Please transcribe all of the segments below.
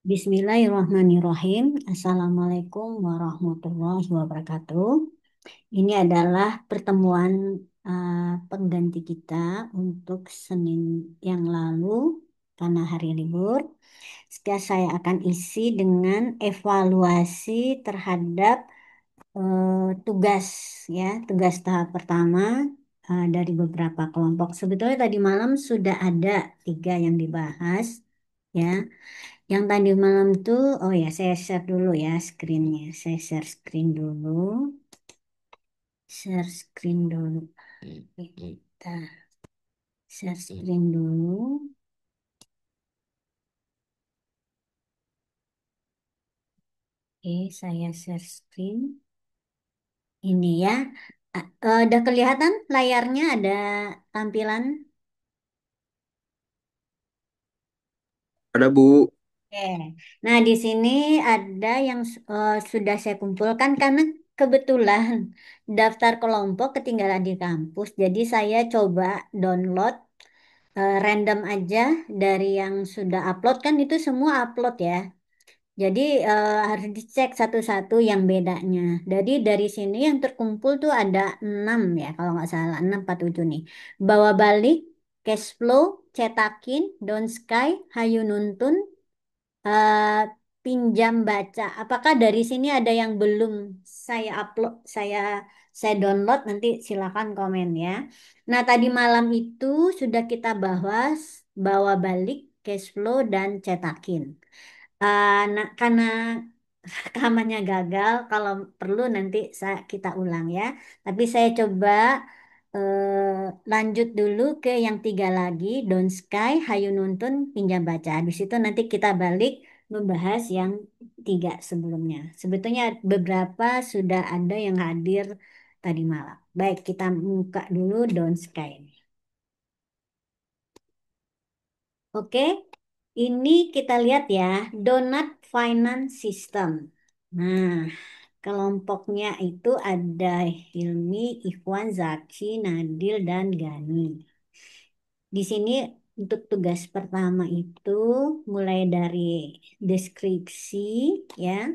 Bismillahirrahmanirrahim. Assalamualaikum warahmatullahi wabarakatuh. Ini adalah pertemuan pengganti kita untuk Senin yang lalu karena hari libur. Sekarang saya akan isi dengan evaluasi terhadap tugas ya, tugas tahap pertama dari beberapa kelompok. Sebetulnya tadi malam sudah ada tiga yang dibahas ya. Yang tadi malam tuh, oh ya, saya share dulu ya screen-nya. Saya share screen dulu. Share screen dulu. Kita share screen dulu. Oke, saya share screen. Ini ya. Udah kelihatan layarnya ada tampilan. Ada Bu. Oke. Nah, di sini ada yang sudah saya kumpulkan karena kebetulan daftar kelompok ketinggalan di kampus. Jadi saya coba download random aja dari yang sudah upload kan itu semua upload ya. Jadi harus dicek satu-satu yang bedanya. Jadi dari sini yang terkumpul tuh ada 6 ya kalau nggak salah 6 atau 7 nih. Bawa balik, cash flow, cetakin, Don Sky, Hayu Nuntun, eh, pinjam baca. Apakah dari sini ada yang belum saya upload, saya download nanti silakan komen ya. Nah, tadi malam itu sudah kita bahas bawa balik cash flow dan cetakin. Nah, karena rekamannya gagal, kalau perlu nanti kita ulang ya. Tapi saya coba lanjut dulu ke yang tiga lagi, Don Sky, Hayu Nuntun, Pinjam Baca. Habis itu nanti kita balik membahas yang tiga sebelumnya. Sebetulnya beberapa sudah ada yang hadir tadi malam. Baik, kita buka dulu Don Sky. Oke, ini kita lihat ya, Donut Finance System. Nah, kelompoknya itu ada Hilmi, Ikhwan, Zaki, Nadil, dan Gani. Di sini untuk tugas pertama itu mulai dari deskripsi ya.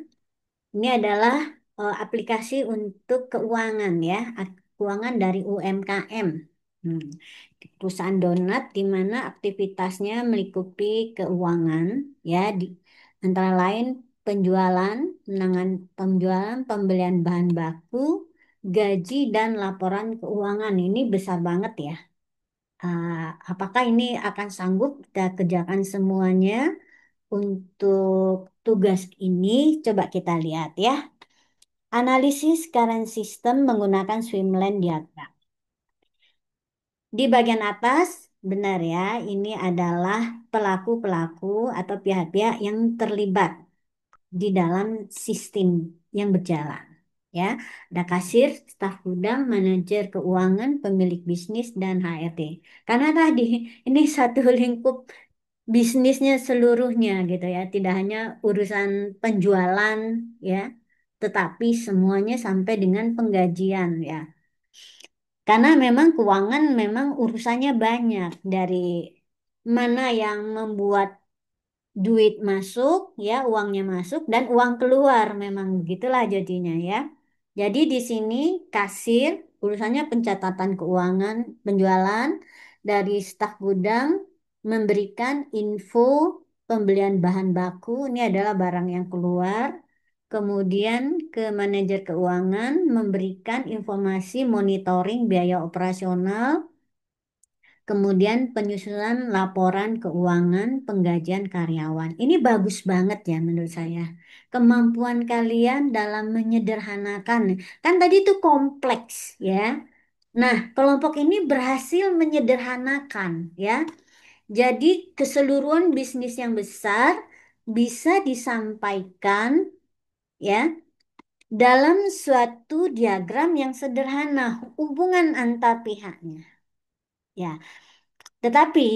Ini adalah aplikasi untuk keuangan ya, keuangan dari UMKM. Hmm. Perusahaan donat di mana aktivitasnya meliputi keuangan ya, antara lain penjualan, penjualan, pembelian bahan baku, gaji dan laporan keuangan. Ini besar banget ya. Apakah ini akan sanggup kita kerjakan semuanya untuk tugas ini? Coba kita lihat ya. Analisis current system menggunakan swimlane diagram. Di bagian atas, benar ya, ini adalah pelaku-pelaku atau pihak-pihak yang terlibat di dalam sistem yang berjalan. Ya, ada kasir, staf gudang, manajer keuangan, pemilik bisnis, dan HRD. Karena tadi ini satu lingkup bisnisnya seluruhnya gitu ya, tidak hanya urusan penjualan ya, tetapi semuanya sampai dengan penggajian ya. Karena memang keuangan memang urusannya banyak dari mana yang membuat duit masuk ya, uangnya masuk dan uang keluar memang begitulah jadinya ya. Jadi di sini kasir urusannya pencatatan keuangan, penjualan dari staf gudang memberikan info pembelian bahan baku, ini adalah barang yang keluar. Kemudian ke manajer keuangan memberikan informasi monitoring biaya operasional, kemudian penyusunan laporan keuangan, penggajian karyawan. Ini bagus banget ya menurut saya. Kemampuan kalian dalam menyederhanakan. Kan tadi itu kompleks ya. Nah, kelompok ini berhasil menyederhanakan ya. Jadi keseluruhan bisnis yang besar bisa disampaikan ya dalam suatu diagram yang sederhana, hubungan antar pihaknya. Ya, tetapi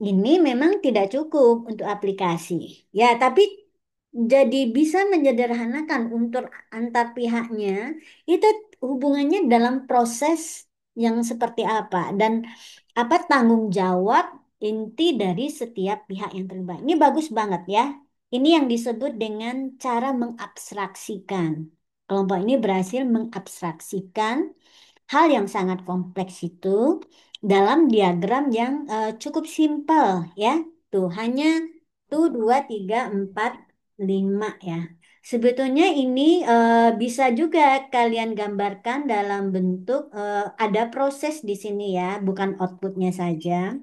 ini memang tidak cukup untuk aplikasi. Ya, tapi jadi bisa menyederhanakan untuk antar pihaknya itu hubungannya dalam proses yang seperti apa dan apa tanggung jawab inti dari setiap pihak yang terlibat. Ini bagus banget ya. Ini yang disebut dengan cara mengabstraksikan. Kelompok ini berhasil mengabstraksikan hal yang sangat kompleks itu dalam diagram yang cukup simpel ya. Tuh, hanya tuh 2, 3, 4, 5 ya. Sebetulnya ini bisa juga kalian gambarkan dalam bentuk ada proses di sini ya, bukan outputnya saja.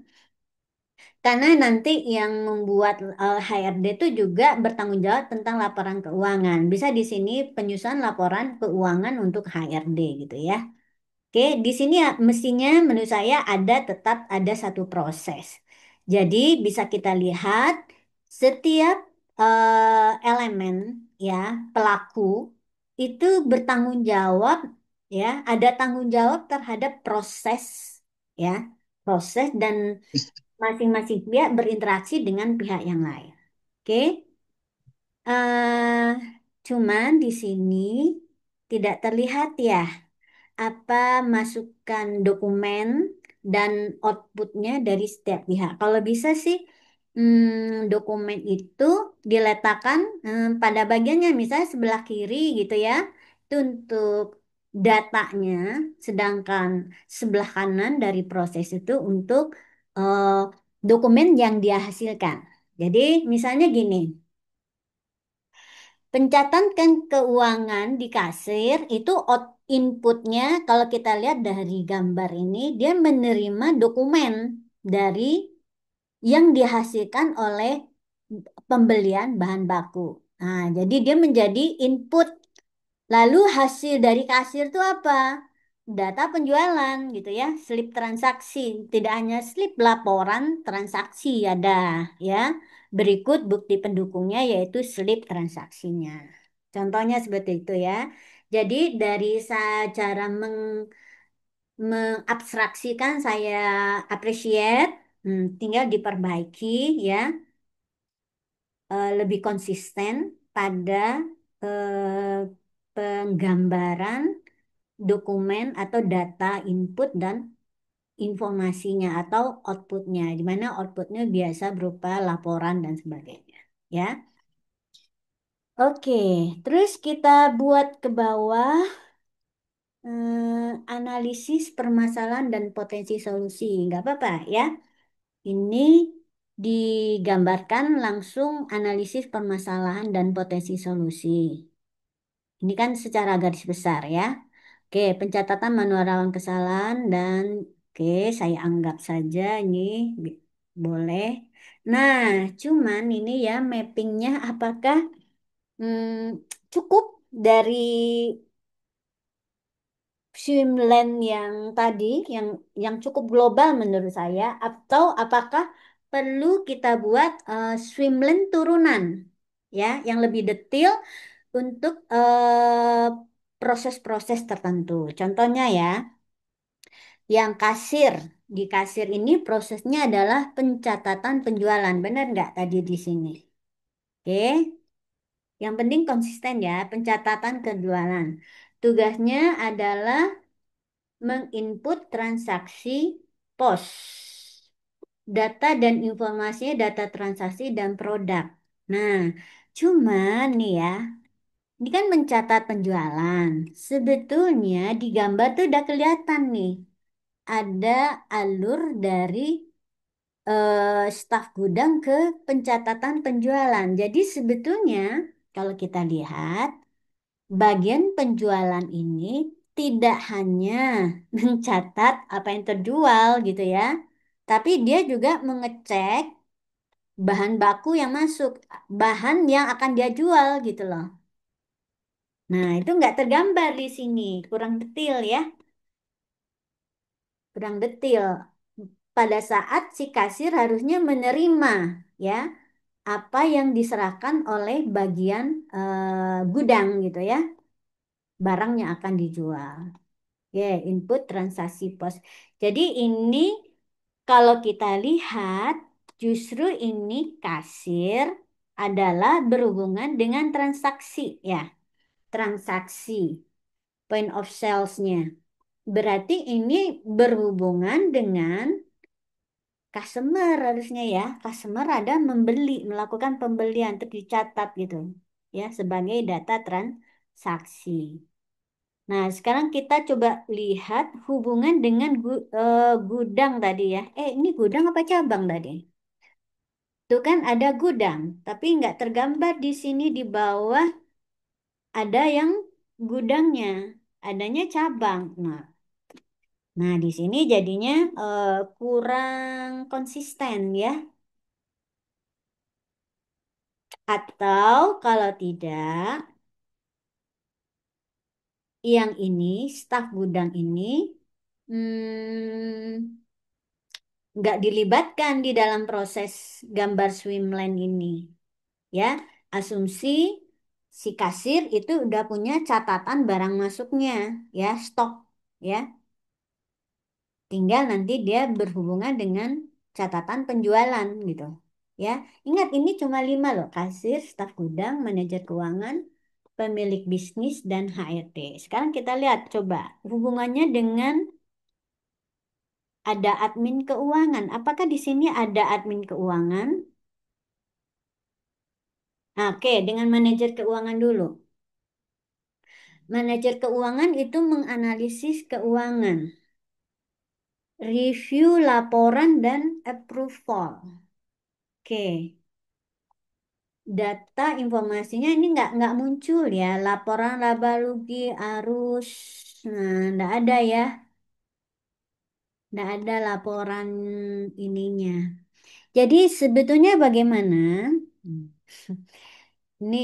Karena nanti yang membuat HRD itu juga bertanggung jawab tentang laporan keuangan. Bisa di sini penyusunan laporan keuangan untuk HRD gitu ya. Oke, di sini ya, mestinya menurut saya tetap ada satu proses. Jadi bisa kita lihat setiap elemen ya pelaku itu bertanggung jawab ya, ada tanggung jawab terhadap proses ya, proses dan masing-masing pihak berinteraksi dengan pihak yang lain. Oke, eh cuman di sini tidak terlihat ya apa masukan dokumen dan outputnya dari setiap pihak. Kalau bisa sih dokumen itu diletakkan pada bagiannya, misalnya sebelah kiri gitu ya, itu untuk datanya, sedangkan sebelah kanan dari proses itu untuk eh, dokumen yang dia hasilkan. Jadi misalnya gini. Pencatatan keuangan di kasir itu inputnya kalau kita lihat dari gambar ini dia menerima dokumen dari yang dihasilkan oleh pembelian bahan baku. Nah, jadi dia menjadi input. Lalu hasil dari kasir itu apa? Data penjualan gitu ya, slip transaksi. Tidak hanya slip laporan transaksi ada ya. Berikut bukti pendukungnya yaitu slip transaksinya. Contohnya seperti itu ya. Jadi dari cara mengabstraksikan saya appreciate, tinggal diperbaiki ya, lebih konsisten pada eh, penggambaran dokumen atau data input dan informasinya atau outputnya, di mana outputnya biasa berupa laporan dan sebagainya. Ya, oke. Terus kita buat ke bawah analisis permasalahan dan potensi solusi. Nggak apa-apa ya. Ini digambarkan langsung analisis permasalahan dan potensi solusi. Ini kan secara garis besar ya. Oke, pencatatan manual rawan kesalahan dan oke, saya anggap saja ini boleh. Nah, cuman ini ya mappingnya apakah hmm, cukup dari swimlane yang tadi, yang cukup global menurut saya, atau apakah perlu kita buat swimlane turunan, ya, yang lebih detail untuk proses-proses tertentu. Contohnya ya, yang kasir. Di kasir ini prosesnya adalah pencatatan penjualan. Benar nggak tadi di sini? Oke. Yang penting konsisten ya, pencatatan penjualan. Tugasnya adalah menginput transaksi pos. Data dan informasinya data transaksi dan produk. Nah, cuman nih ya, ini kan mencatat penjualan. Sebetulnya di gambar tuh udah kelihatan nih. Ada alur dari staf gudang ke pencatatan penjualan. Jadi sebetulnya kalau kita lihat bagian penjualan ini tidak hanya mencatat apa yang terjual gitu ya, tapi dia juga mengecek bahan baku yang masuk, bahan yang akan dia jual gitu loh. Nah, itu nggak tergambar di sini, kurang detail ya, kurang detail. Pada saat si kasir harusnya menerima ya apa yang diserahkan oleh bagian gudang gitu ya, barang yang akan dijual. Ya, input transaksi pos. Jadi ini kalau kita lihat justru ini kasir adalah berhubungan dengan transaksi ya, transaksi point of sales-nya. Berarti ini berhubungan dengan customer harusnya ya. Customer ada membeli, melakukan pembelian untuk dicatat gitu. Ya, sebagai data transaksi. Nah, sekarang kita coba lihat hubungan dengan gudang tadi ya. Ini gudang apa cabang tadi? Itu kan ada gudang, tapi nggak tergambar di sini di bawah ada yang gudangnya, adanya cabang. Nah, di sini jadinya kurang konsisten ya. Atau kalau tidak, yang ini, staf gudang ini, hmm, nggak dilibatkan di dalam proses gambar swimlane ini. Ya, asumsi si kasir itu udah punya catatan barang masuknya, ya, stok, ya. Tinggal nanti dia berhubungan dengan catatan penjualan gitu. Ya, ingat ini cuma 5 loh, kasir, staf gudang, manajer keuangan, pemilik bisnis, dan HRD. Sekarang kita lihat coba hubungannya dengan ada admin keuangan. Apakah di sini ada admin keuangan? Oke, dengan manajer keuangan dulu. Manajer keuangan itu menganalisis keuangan, review laporan dan approval. Oke, data informasinya ini nggak muncul ya. Laporan laba rugi arus, nah nggak ada ya, nggak ada laporan ininya. Jadi sebetulnya bagaimana? Hmm. Ini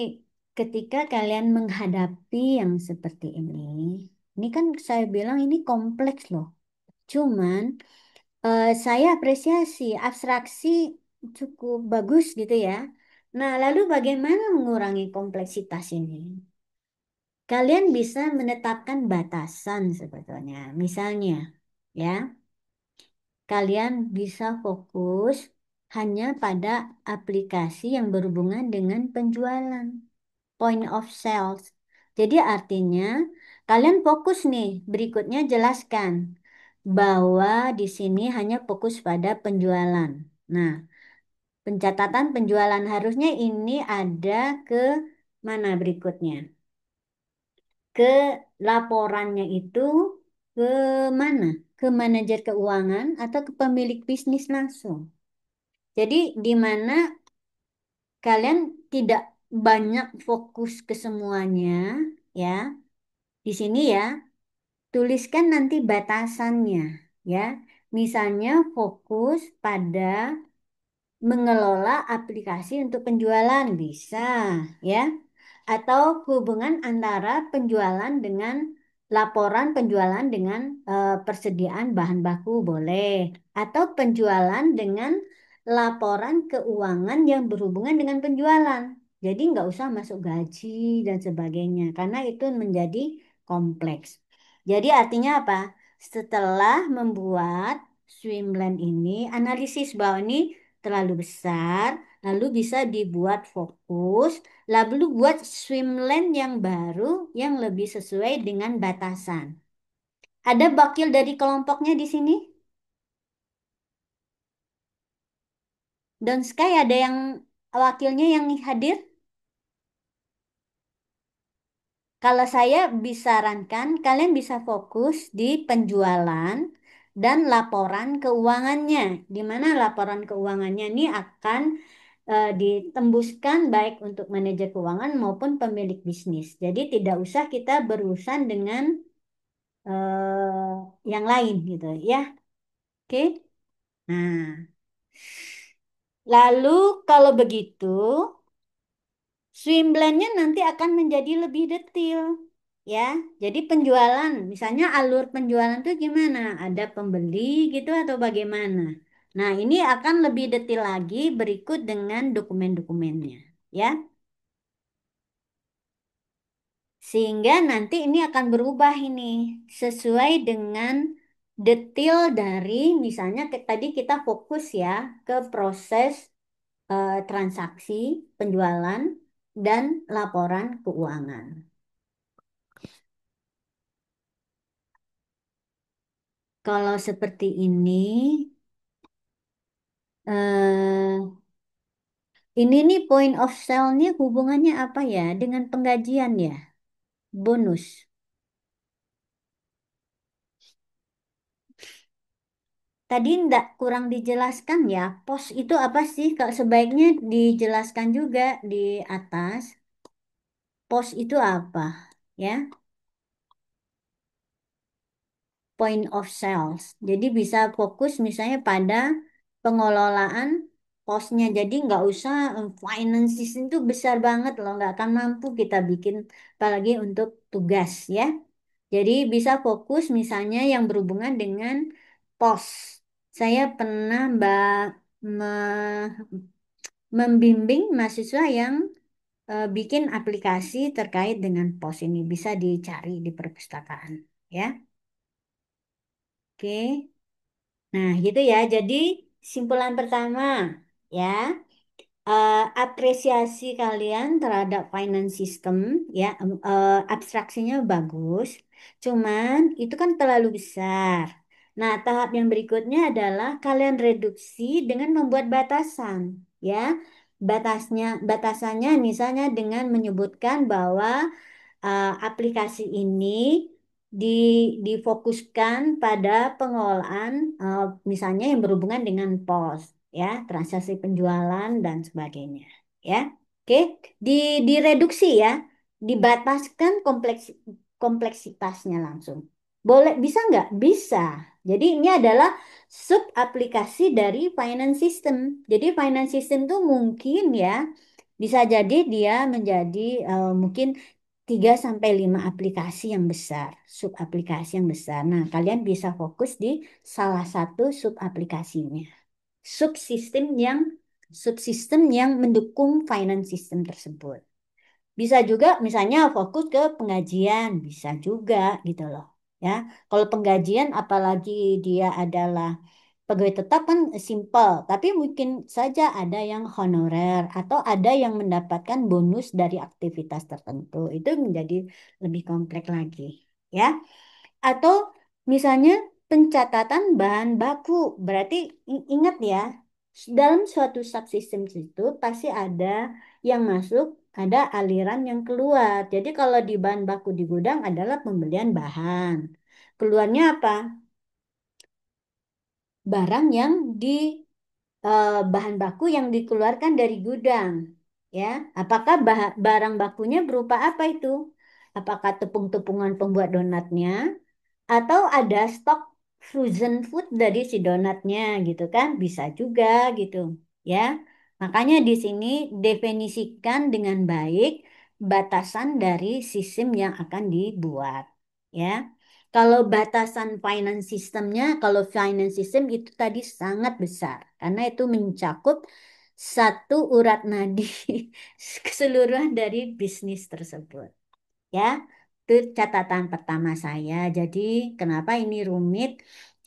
ketika kalian menghadapi yang seperti ini kan saya bilang ini kompleks loh. Cuman saya apresiasi abstraksi cukup bagus gitu ya. Nah, lalu bagaimana mengurangi kompleksitas ini? Kalian bisa menetapkan batasan sebetulnya. Misalnya, ya, kalian bisa fokus hanya pada aplikasi yang berhubungan dengan penjualan, point of sales. Jadi artinya kalian fokus nih, berikutnya jelaskan bahwa di sini hanya fokus pada penjualan. Nah, pencatatan penjualan harusnya ini ada ke mana berikutnya? Ke laporannya itu ke mana? Ke manajer keuangan atau ke pemilik bisnis langsung. Jadi di mana kalian tidak banyak fokus ke semuanya, ya. Di sini ya, tuliskan nanti batasannya, ya. Misalnya fokus pada mengelola aplikasi untuk penjualan bisa, ya. Atau hubungan antara penjualan dengan laporan penjualan dengan persediaan bahan baku boleh. Atau penjualan dengan laporan keuangan yang berhubungan dengan penjualan. Jadi nggak usah masuk gaji dan sebagainya karena itu menjadi kompleks. Jadi artinya apa? Setelah membuat swimlane ini, analisis bahwa ini terlalu besar, lalu bisa dibuat fokus, lalu buat swimlane yang baru yang lebih sesuai dengan batasan. Ada wakil dari kelompoknya di sini? Don Sky ada yang wakilnya yang hadir? Kalau saya bisa sarankan, kalian bisa fokus di penjualan dan laporan keuangannya, di mana laporan keuangannya ini akan ditembuskan baik untuk manajer keuangan maupun pemilik bisnis. Jadi tidak usah kita berurusan dengan yang lain gitu ya. Oke. Nah, lalu kalau begitu, swimblane-nya nanti akan menjadi lebih detail. Ya, jadi penjualan, misalnya alur penjualan itu gimana? Ada pembeli gitu atau bagaimana? Nah, ini akan lebih detail lagi berikut dengan dokumen-dokumennya. Ya, sehingga nanti ini akan berubah ini sesuai dengan detail dari misalnya tadi kita fokus ya ke proses transaksi, penjualan, dan laporan keuangan. Kalau seperti ini, Eh, ini nih point of sale-nya hubungannya apa ya dengan penggajian ya? Bonus. Tadi ndak kurang dijelaskan ya. Pos itu apa sih? Kak, sebaiknya dijelaskan juga di atas. Pos itu apa? Ya, point of sales. Jadi bisa fokus misalnya pada pengelolaan posnya. Jadi nggak usah finances itu besar banget loh, nggak akan mampu kita bikin apalagi untuk tugas ya. Jadi bisa fokus misalnya yang berhubungan dengan pos. Saya pernah membimbing mahasiswa yang bikin aplikasi terkait dengan pos ini. Bisa dicari di perpustakaan ya. Oke. Nah, gitu ya. Jadi, simpulan pertama, ya, apresiasi kalian terhadap finance system, ya, abstraksinya bagus. Cuman, itu kan terlalu besar. Nah, tahap yang berikutnya adalah kalian reduksi dengan membuat batasan, ya. Batasannya misalnya dengan menyebutkan bahwa aplikasi ini di, difokuskan pada pengelolaan misalnya yang berhubungan dengan pos, ya, transaksi penjualan dan sebagainya, ya. Oke, di direduksi ya, dibataskan kompleksitasnya langsung. Boleh, bisa nggak? Bisa. Jadi ini adalah sub aplikasi dari finance system. Jadi finance system tuh mungkin ya bisa jadi dia menjadi mungkin 3 sampai 5 aplikasi yang besar, sub aplikasi yang besar. Nah, kalian bisa fokus di salah satu sub aplikasinya. Subsistem yang subsistem yang mendukung finance system tersebut. Bisa juga misalnya fokus ke penggajian, bisa juga gitu loh. Ya, kalau penggajian apalagi dia adalah pegawai tetap kan simple, tapi mungkin saja ada yang honorer atau ada yang mendapatkan bonus dari aktivitas tertentu. Itu menjadi lebih kompleks lagi, ya. Atau misalnya pencatatan bahan baku. Berarti ingat ya, dalam suatu subsistem itu pasti ada yang masuk, ada aliran yang keluar. Jadi kalau di bahan baku di gudang adalah pembelian bahan. Keluarnya apa? Barang yang di bahan baku yang dikeluarkan dari gudang, ya. Apakah barang bakunya berupa apa itu? Apakah tepung-tepungan pembuat donatnya atau ada stok frozen food dari si donatnya gitu kan? Bisa juga gitu, ya. Makanya di sini definisikan dengan baik batasan dari sistem yang akan dibuat, ya. Kalau batasan finance systemnya, kalau finance system itu tadi sangat besar karena itu mencakup satu urat nadi keseluruhan dari bisnis tersebut. Ya, itu catatan pertama saya. Jadi, kenapa ini rumit?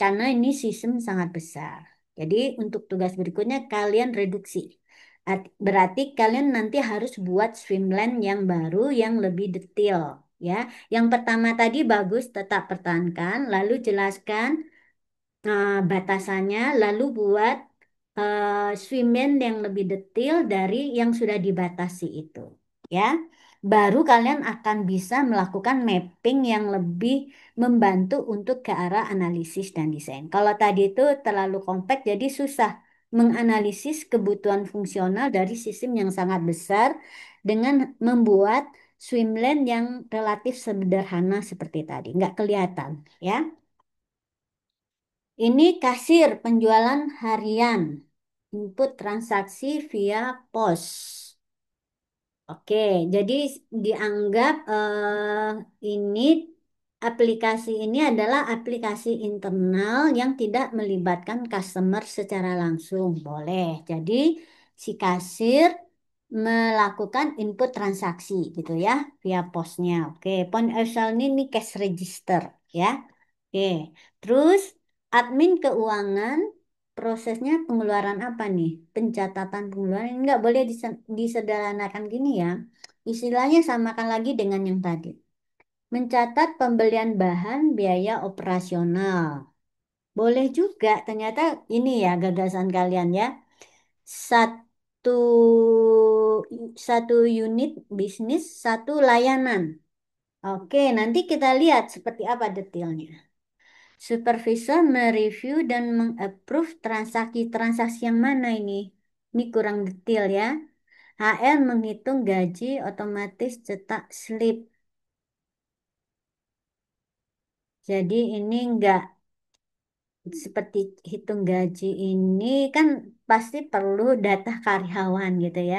Karena ini sistem sangat besar. Jadi, untuk tugas berikutnya kalian reduksi. Berarti kalian nanti harus buat streamline yang baru yang lebih detail. Ya, yang pertama tadi bagus, tetap pertahankan, lalu jelaskan batasannya, lalu buat swimmen yang lebih detail dari yang sudah dibatasi itu, ya. Baru kalian akan bisa melakukan mapping yang lebih membantu untuk ke arah analisis dan desain. Kalau tadi itu terlalu kompleks, jadi susah menganalisis kebutuhan fungsional dari sistem yang sangat besar dengan membuat swimlane yang relatif sederhana seperti tadi. Nggak kelihatan, ya. Ini kasir penjualan harian, input transaksi via pos. Oke, jadi dianggap ini aplikasi ini adalah aplikasi internal yang tidak melibatkan customer secara langsung. Boleh. Jadi si kasir melakukan input transaksi gitu ya via posnya. Oke, point of sale ini cash register ya. Oke, terus admin keuangan prosesnya pengeluaran apa nih? Pencatatan pengeluaran ini nggak boleh disederhanakan gini ya. Istilahnya samakan lagi dengan yang tadi. Mencatat pembelian bahan biaya operasional. Boleh juga, ternyata ini ya gagasan kalian ya. satu satu unit bisnis, satu layanan. Oke, nanti kita lihat seperti apa detailnya. Supervisor mereview dan mengapprove transaksi-transaksi yang mana ini? Ini kurang detail ya. HR menghitung gaji otomatis cetak slip. Jadi ini enggak seperti hitung gaji ini kan pasti perlu data karyawan gitu ya.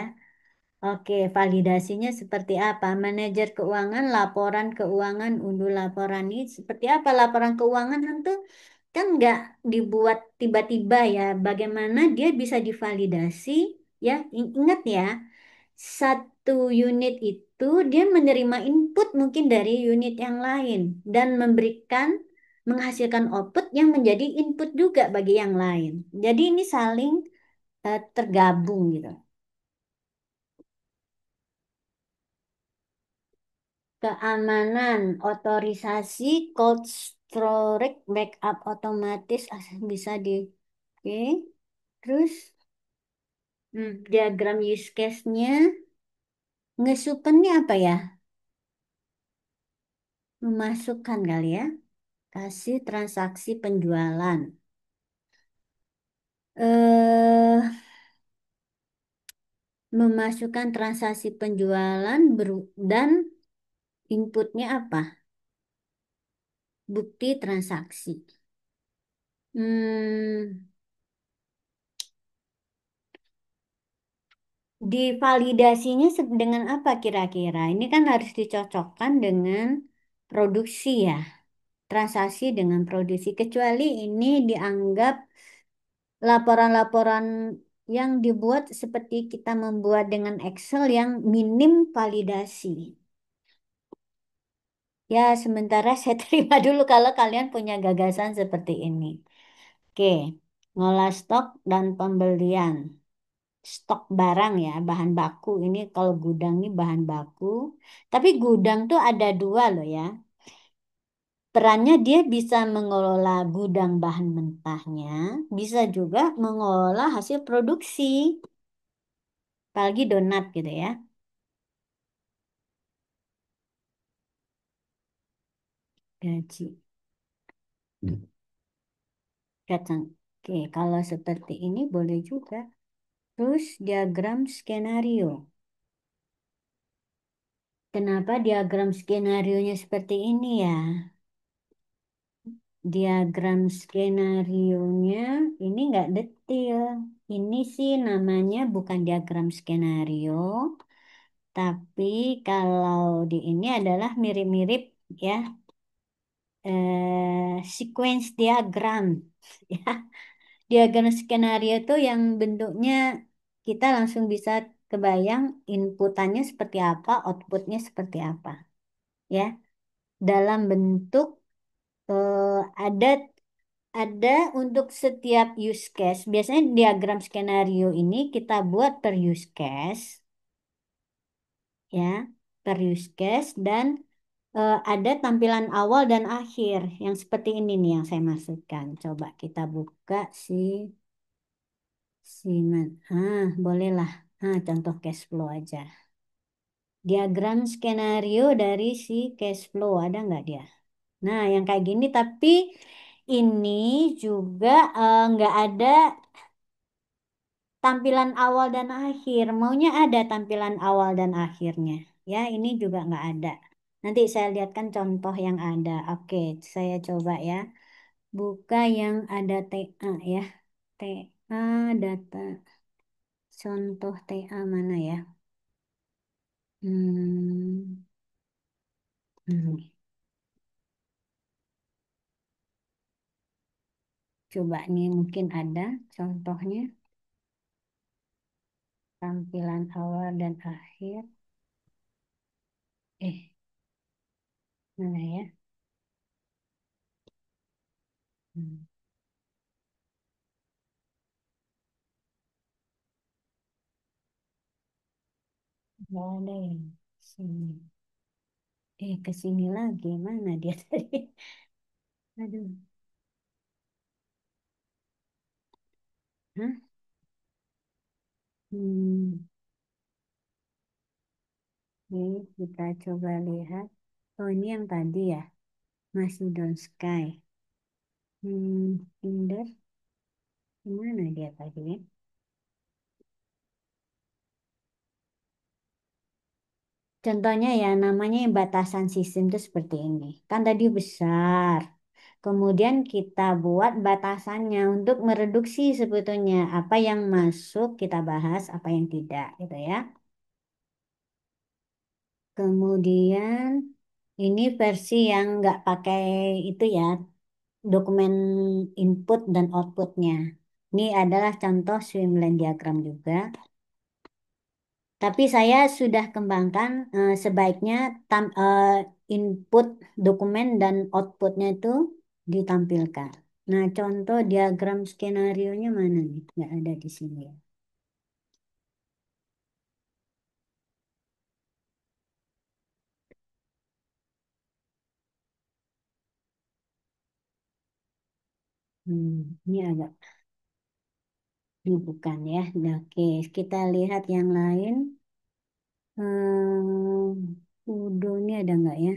Oke, validasinya seperti apa? Manajer keuangan, laporan keuangan, unduh laporan ini seperti apa? Laporan keuangan tentu kan nggak dibuat tiba-tiba ya. Bagaimana dia bisa divalidasi? Ya, ingat ya, satu unit itu dia menerima input mungkin dari unit yang lain dan menghasilkan output yang menjadi input juga bagi yang lain. Jadi ini saling tergabung gitu. Keamanan, otorisasi, cold storage, backup otomatis bisa di, oke. Terus diagram use case-nya, ngesupennya apa ya? Memasukkan kali ya, kasih transaksi penjualan. eh Memasukkan transaksi penjualan dan inputnya apa? Bukti transaksi. Hmm, Divalidasinya dengan apa kira-kira? Ini kan harus dicocokkan dengan produksi ya, transaksi dengan produksi. Kecuali ini dianggap laporan-laporan yang dibuat seperti kita membuat dengan Excel yang minim validasi. Ya, sementara saya terima dulu kalau kalian punya gagasan seperti ini. Oke, ngolah stok dan pembelian. Stok barang ya, bahan baku. Ini kalau gudang ini bahan baku. Tapi gudang tuh ada dua loh ya. Perannya dia bisa mengelola gudang bahan mentahnya, bisa juga mengelola hasil produksi, apalagi donat gitu ya. Gaji. Kacang. Oke, kalau seperti ini boleh juga. Terus diagram skenario. Kenapa diagram skenarionya seperti ini ya? Diagram skenarionya ini nggak detail. Ini sih namanya bukan diagram skenario, tapi kalau di ini adalah mirip-mirip ya, sequence diagram. Ya, diagram skenario itu yang bentuknya kita langsung bisa kebayang inputannya seperti apa, outputnya seperti apa, ya. Dalam bentuk eh, ada Ada untuk setiap use case. Biasanya diagram skenario ini kita buat per use case, ya, per use case dan ada tampilan awal dan akhir yang seperti ini nih yang saya maksudkan. Coba kita buka bolehlah. Contoh cash flow aja. Diagram skenario dari si cash flow ada nggak dia? Nah, yang kayak gini tapi ini juga nggak ada tampilan awal dan akhir. Maunya ada tampilan awal dan akhirnya. Ya, ini juga nggak ada. Nanti saya lihatkan contoh yang ada. Oke, saya coba ya. Buka yang ada TA ya. TA data. Contoh TA mana ya? Hmm, hmm, Coba nih mungkin ada contohnya. Tampilan awal dan akhir. Mana ya? Hmm, Nggak ada yang sini. Ke sini lagi. Mana dia tadi? Aduh. Hah? Hmm, oke, kita coba lihat. Oh, ini yang tadi ya, masih Don't Sky. Tinder, gimana dia tadi? Contohnya ya, namanya yang batasan sistem itu seperti ini. Kan tadi besar. Kemudian kita buat batasannya untuk mereduksi sebetulnya apa yang masuk kita bahas, apa yang tidak, gitu ya. Kemudian ini versi yang nggak pakai itu ya, dokumen input dan outputnya. Ini adalah contoh swimlane diagram juga. Tapi saya sudah kembangkan sebaiknya input dokumen dan outputnya itu ditampilkan. Nah, contoh diagram skenario-nya mana nih? Nggak ada di sini ya. Ini agak bukan ya. Nah, oke, kita lihat yang lain. Udo ini ada nggak ya?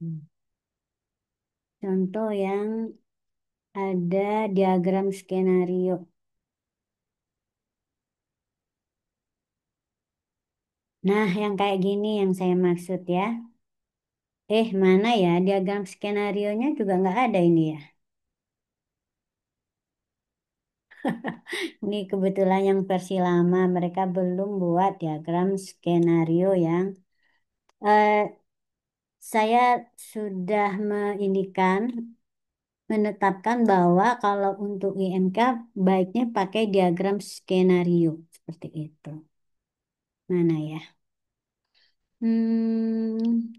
Hmm. Contoh yang ada diagram skenario. Nah, yang kayak gini yang saya maksud ya. Mana ya? Diagram skenarionya juga nggak ada ini ya. Ini kebetulan yang versi lama, mereka belum buat diagram skenario yang eh, saya sudah menetapkan bahwa kalau untuk IMK baiknya pakai diagram skenario seperti itu. Mana ya? Hmm,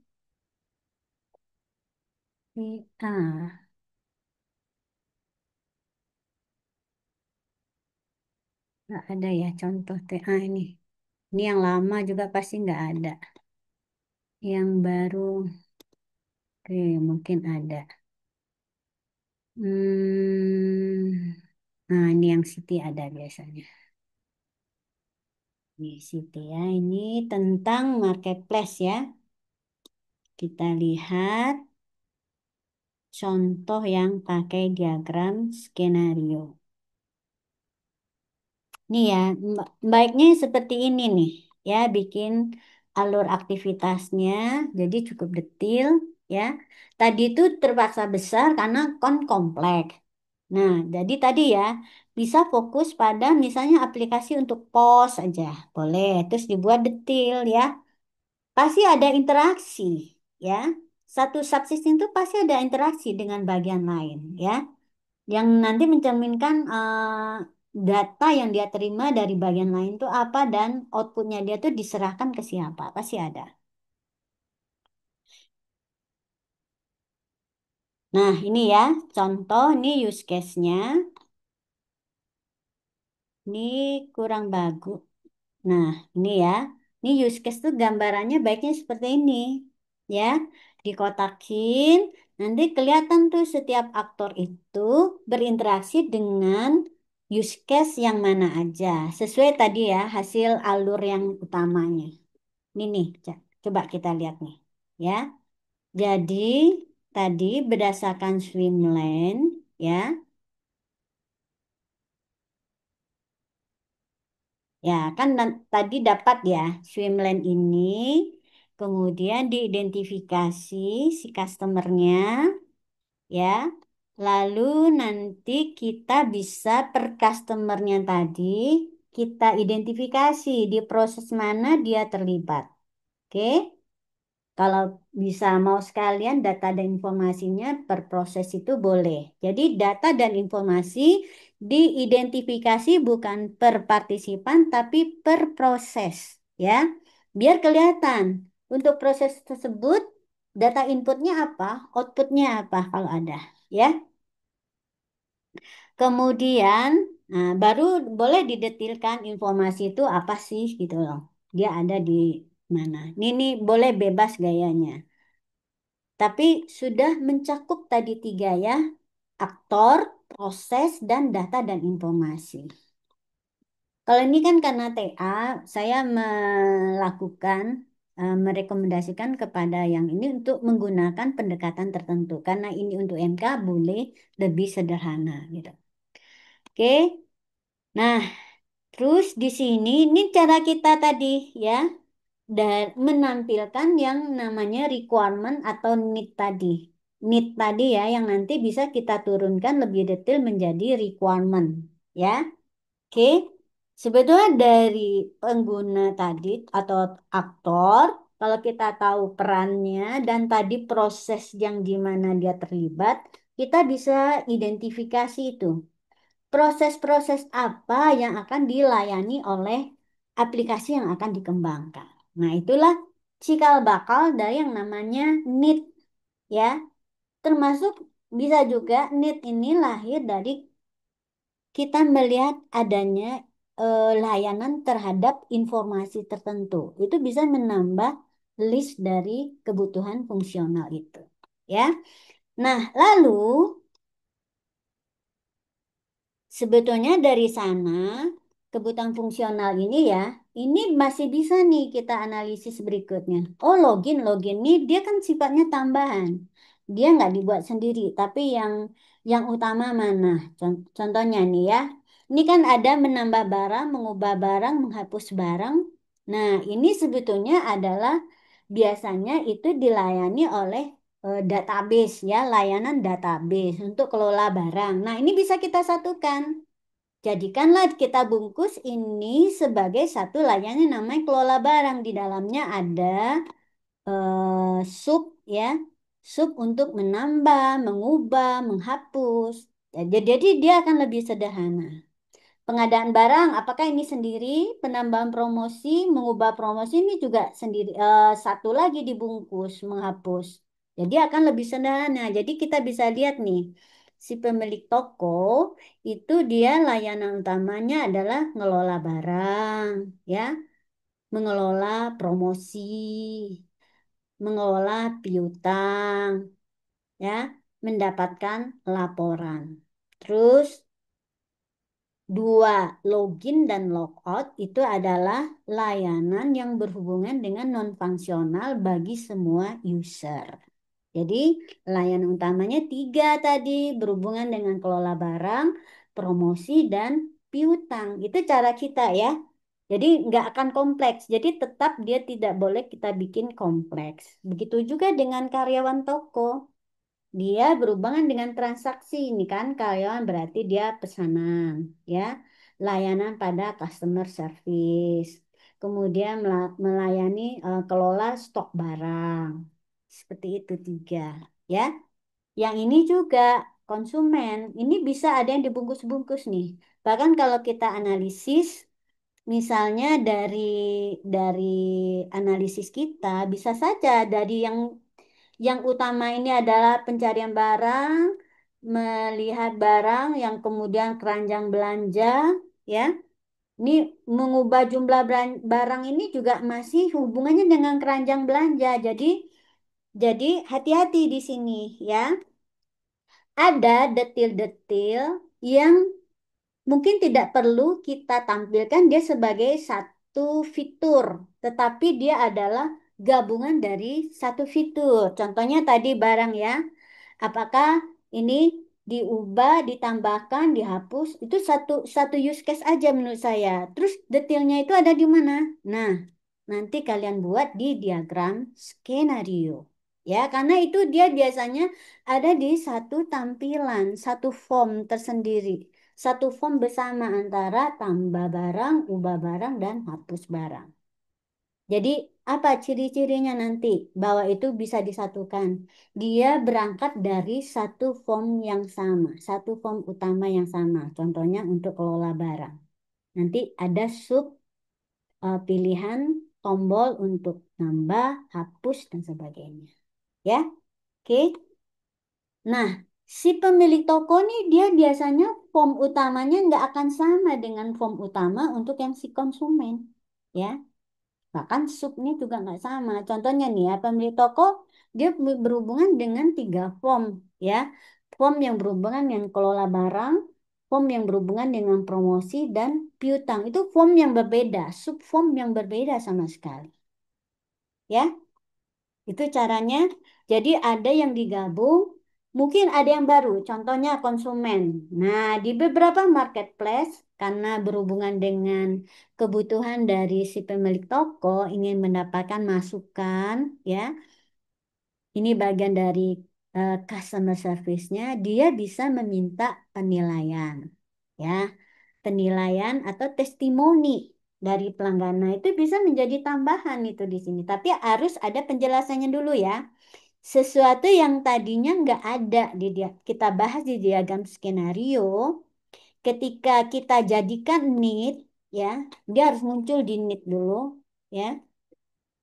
nggak ada ya contoh TA ini. Ini yang lama juga pasti nggak ada. Yang baru, oke, mungkin ada. Nah, ini yang Siti ada biasanya. Ini Siti ya, ini tentang marketplace ya. Kita lihat contoh yang pakai diagram skenario. Nih ya, baiknya seperti ini nih. Ya, bikin alur aktivitasnya jadi cukup detil ya. Tadi itu terpaksa besar karena kompleks. Nah, jadi tadi ya bisa fokus pada misalnya aplikasi untuk pos aja. Boleh, terus dibuat detil ya. Pasti ada interaksi ya. Satu subsystem itu pasti ada interaksi dengan bagian lain ya. Yang nanti mencerminkan data yang dia terima dari bagian lain itu apa dan outputnya dia tuh diserahkan ke siapa. Pasti ada. Nah, ini ya contoh, ini use case-nya. Ini kurang bagus. Nah, ini ya. Ini use case tuh gambarannya baiknya seperti ini. Ya, dikotakin. Nanti kelihatan tuh setiap aktor itu berinteraksi dengan use case yang mana aja. Sesuai tadi ya, hasil alur yang utamanya. Ini nih, coba kita lihat nih. Ya, jadi tadi berdasarkan swimlane, ya. Ya, kan tadi dapat ya swimlane ini, kemudian diidentifikasi si customernya, ya. Lalu nanti kita bisa per customernya tadi kita identifikasi di proses mana dia terlibat. Oke? Kalau bisa mau sekalian data dan informasinya per proses itu boleh. Jadi data dan informasi diidentifikasi bukan per partisipan tapi per proses ya. Biar kelihatan untuk proses tersebut data inputnya apa, outputnya apa kalau ada ya. Kemudian baru boleh didetilkan informasi itu apa sih gitu loh. Dia ada di mana. Ini boleh bebas gayanya. Tapi sudah mencakup tadi tiga ya, aktor, proses dan data dan informasi. Kalau ini kan karena TA, saya melakukan, merekomendasikan kepada yang ini untuk menggunakan pendekatan tertentu. Karena ini untuk MK boleh lebih sederhana gitu. Oke, nah terus di sini ini cara kita tadi ya, dan menampilkan yang namanya requirement atau need tadi. Need tadi ya, yang nanti bisa kita turunkan lebih detail menjadi requirement ya. Oke, sebetulnya dari pengguna tadi atau aktor, kalau kita tahu perannya dan tadi proses yang di mana dia terlibat, kita bisa identifikasi itu. Proses-proses apa yang akan dilayani oleh aplikasi yang akan dikembangkan. Nah, itulah cikal bakal dari yang namanya need ya. Termasuk bisa juga need ini lahir dari kita melihat adanya layanan terhadap informasi tertentu. Itu bisa menambah list dari kebutuhan fungsional itu. Ya. Nah, lalu sebetulnya dari sana kebutuhan fungsional ini ya, ini masih bisa nih kita analisis berikutnya. Oh, login ini dia kan sifatnya tambahan. Dia nggak dibuat sendiri, tapi yang utama mana? Contohnya nih ya, ini kan ada menambah barang, mengubah barang, menghapus barang. Nah, ini sebetulnya adalah biasanya itu dilayani oleh database ya, layanan database untuk kelola barang. Nah, ini bisa kita satukan. Jadikanlah kita bungkus ini sebagai satu layanan namanya kelola barang. Di dalamnya ada sub ya, sub untuk menambah, mengubah, menghapus. Jadi dia akan lebih sederhana. Pengadaan barang, apakah ini sendiri? Penambahan promosi, mengubah promosi ini juga sendiri. Satu lagi dibungkus, menghapus. Jadi akan lebih sederhana. Jadi kita bisa lihat nih, si pemilik toko itu dia layanan utamanya adalah ngelola barang, ya, mengelola promosi, mengelola piutang, ya, mendapatkan laporan. Terus dua, login dan logout itu adalah layanan yang berhubungan dengan non-fungsional bagi semua user. Jadi layanan utamanya tiga tadi, berhubungan dengan kelola barang, promosi, dan piutang. Itu cara kita ya. Jadi nggak akan kompleks. Jadi tetap dia tidak boleh kita bikin kompleks. Begitu juga dengan karyawan toko. Dia berhubungan dengan transaksi. Ini kan karyawan berarti dia pesanan, ya. Layanan pada customer service. Kemudian melayani kelola stok barang. Seperti itu tiga, ya. Yang ini juga konsumen. Ini bisa ada yang dibungkus-bungkus nih. Bahkan kalau kita analisis, misalnya dari analisis kita bisa saja dari yang utama ini adalah pencarian barang, melihat barang, yang kemudian keranjang belanja, ya. Ini mengubah jumlah barang ini juga masih hubungannya dengan keranjang belanja. Jadi hati-hati di sini ya. Ada detil-detil yang mungkin tidak perlu kita tampilkan dia sebagai satu fitur, tetapi dia adalah gabungan dari satu fitur. Contohnya tadi barang ya. Apakah ini diubah, ditambahkan, dihapus? Itu satu satu use case aja menurut saya. Terus detailnya itu ada di mana? Nah, nanti kalian buat di diagram skenario. Ya, karena itu dia biasanya ada di satu tampilan, satu form tersendiri. Satu form bersama antara tambah barang, ubah barang, dan hapus barang. Jadi apa ciri-cirinya nanti bahwa itu bisa disatukan? Dia berangkat dari satu form yang sama, satu form utama yang sama. Contohnya untuk kelola barang. Nanti ada sub pilihan tombol untuk nambah, hapus, dan sebagainya. Ya, oke. Nah, si pemilik toko nih dia biasanya form utamanya nggak akan sama dengan form utama untuk yang si konsumen. Ya. Bahkan subnya juga nggak sama. Contohnya nih ya, pemilik toko dia berhubungan dengan tiga form ya. form yang berhubungan dengan kelola barang, form yang berhubungan dengan promosi, dan piutang. Itu form yang berbeda, subform yang berbeda sama sekali. Ya, itu caranya. Jadi ada yang digabung, mungkin ada yang baru, contohnya konsumen. Nah, di beberapa marketplace, karena berhubungan dengan kebutuhan dari si pemilik toko ingin mendapatkan masukan, ya, ini bagian dari customer service-nya, dia bisa meminta penilaian, ya, penilaian atau testimoni dari pelanggan. Nah, itu bisa menjadi tambahan itu di sini. Tapi harus ada penjelasannya dulu ya. Sesuatu yang tadinya nggak ada kita bahas di diagram skenario, ketika kita jadikan need, ya, dia harus muncul di need dulu, ya,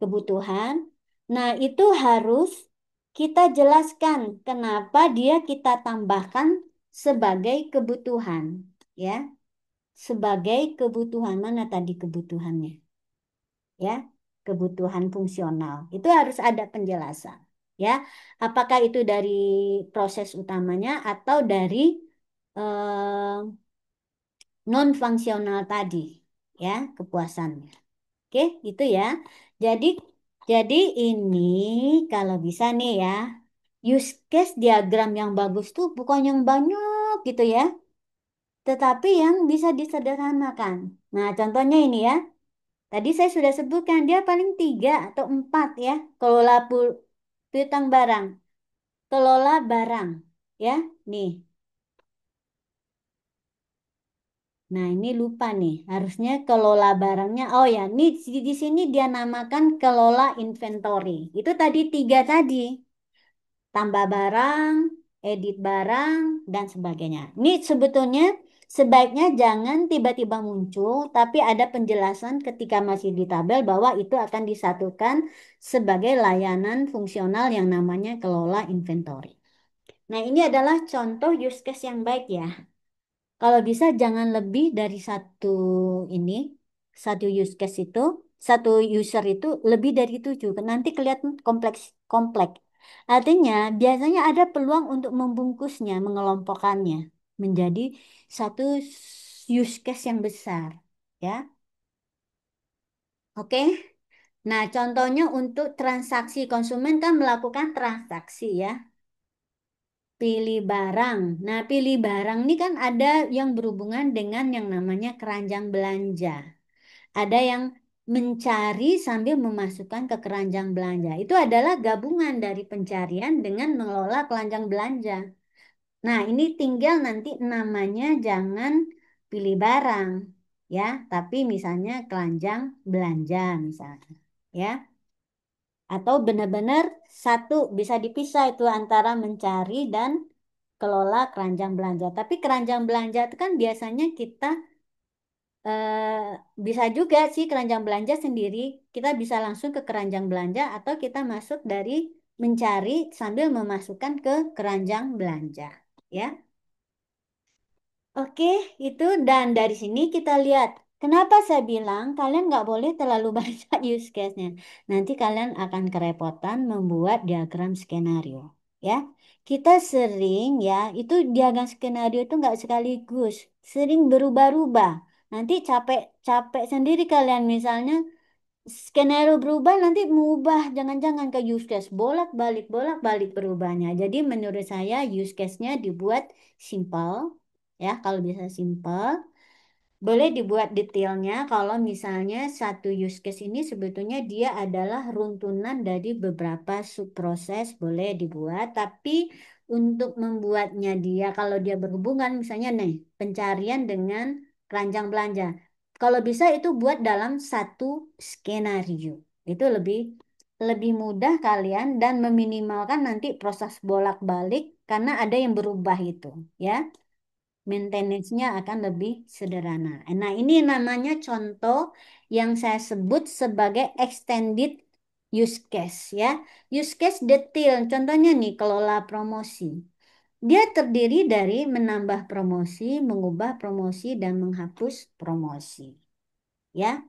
kebutuhan. Nah, itu harus kita jelaskan kenapa dia kita tambahkan sebagai kebutuhan, ya, sebagai kebutuhan. Mana tadi kebutuhannya? Ya, kebutuhan fungsional. Itu harus ada penjelasan, ya. Apakah itu dari proses utamanya atau dari non fungsional tadi, ya, kepuasannya. Oke, itu ya. Jadi jadi ini kalau bisa nih ya, use case diagram yang bagus tuh bukan yang banyak gitu ya, tetapi yang bisa disederhanakan. Nah, contohnya ini ya. Tadi saya sudah sebutkan dia paling 3 atau 4 ya. Kelola piutang barang, kelola barang, ya. Nih. Nah, ini lupa nih. Harusnya kelola barangnya. Oh ya, ini di sini dia namakan kelola inventory. Itu tadi 3 tadi. Tambah barang, edit barang, dan sebagainya. Ini sebetulnya sebaiknya jangan tiba-tiba muncul, tapi ada penjelasan ketika masih di tabel bahwa itu akan disatukan sebagai layanan fungsional yang namanya kelola inventory. Nah, ini adalah contoh use case yang baik ya. Kalau bisa jangan lebih dari ini, satu use case itu, satu user itu lebih dari 7. Nanti kelihatan kompleks, kompleks. Artinya biasanya ada peluang untuk membungkusnya, mengelompokkannya menjadi satu use case yang besar. Ya, oke. Nah, contohnya untuk transaksi konsumen kan melakukan transaksi ya. Pilih barang. Nah, pilih barang ini kan ada yang berhubungan dengan yang namanya keranjang belanja. Ada yang mencari sambil memasukkan ke keranjang belanja. Itu adalah gabungan dari pencarian dengan mengelola keranjang belanja. Nah, ini tinggal nanti namanya jangan pilih barang, ya, tapi misalnya keranjang belanja misalnya, ya. Atau benar-benar satu bisa dipisah itu antara mencari dan kelola keranjang belanja. Tapi keranjang belanja itu kan biasanya kita bisa juga sih keranjang belanja sendiri. Kita bisa langsung ke keranjang belanja atau kita masuk dari mencari sambil memasukkan ke keranjang belanja. Ya, oke, itu dan dari sini kita lihat. Kenapa saya bilang kalian nggak boleh terlalu banyak use case-nya. Nanti kalian akan kerepotan membuat diagram skenario. Ya, kita sering ya, itu diagram skenario itu nggak sekaligus, sering berubah-ubah. Nanti capek-capek sendiri kalian misalnya skenario berubah nanti mengubah jangan-jangan ke use case bolak-balik berubahnya. Jadi menurut saya use case-nya dibuat simple ya, kalau bisa simple. Boleh dibuat detailnya kalau misalnya satu use case ini sebetulnya dia adalah runtunan dari beberapa subproses, boleh dibuat. Tapi untuk membuatnya dia kalau dia berhubungan misalnya nih pencarian dengan keranjang belanja. Kalau bisa itu buat dalam satu skenario. Itu lebih lebih mudah kalian dan meminimalkan nanti proses bolak-balik karena ada yang berubah itu, ya. Maintenance-nya akan lebih sederhana. Nah, ini namanya contoh yang saya sebut sebagai extended use case ya. Use case detail. Contohnya nih kelola promosi. Dia terdiri dari menambah promosi, mengubah promosi dan menghapus promosi. Ya.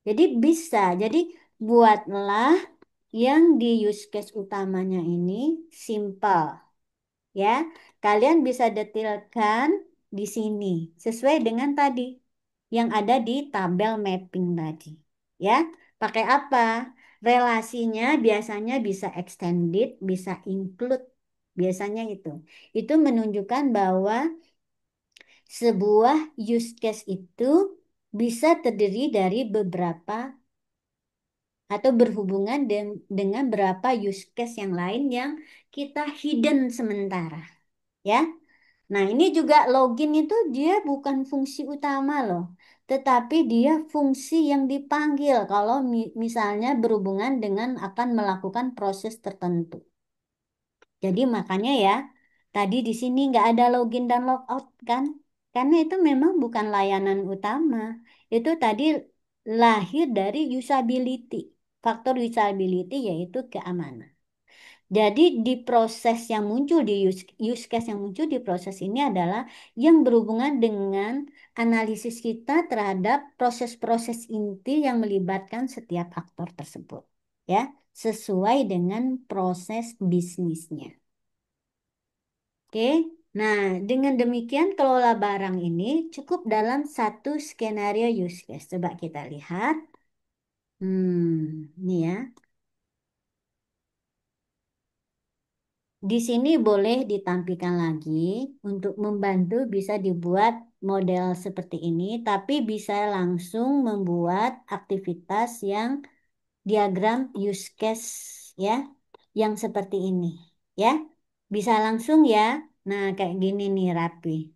Jadi bisa. Jadi buatlah yang di use case utamanya ini simple ya. kalian bisa detailkan di sini sesuai dengan tadi yang ada di tabel mapping tadi. Ya, pakai apa? Relasinya biasanya bisa extended, bisa include. Biasanya itu. Itu menunjukkan bahwa sebuah use case itu bisa terdiri dari beberapa atau berhubungan dengan berapa use case yang lain yang kita hidden sementara, ya. Nah, ini juga login itu dia bukan fungsi utama loh, tetapi dia fungsi yang dipanggil kalau misalnya berhubungan dengan akan melakukan proses tertentu. Jadi makanya ya, tadi di sini nggak ada login dan logout kan? Karena itu memang bukan layanan utama. Itu tadi lahir dari usability. Faktor usability yaitu keamanan. Jadi di proses yang muncul di use case yang muncul di proses ini adalah yang berhubungan dengan analisis kita terhadap proses-proses inti yang melibatkan setiap aktor tersebut. Ya, sesuai dengan proses bisnisnya. Oke, nah dengan demikian kelola barang ini cukup dalam satu skenario use case. Coba kita lihat. Ini ya. Di sini boleh ditampilkan lagi untuk membantu bisa dibuat model seperti ini, tapi bisa langsung membuat aktivitas yang diagram use case ya, yang seperti ini ya. Bisa langsung ya. Nah, kayak gini nih rapi.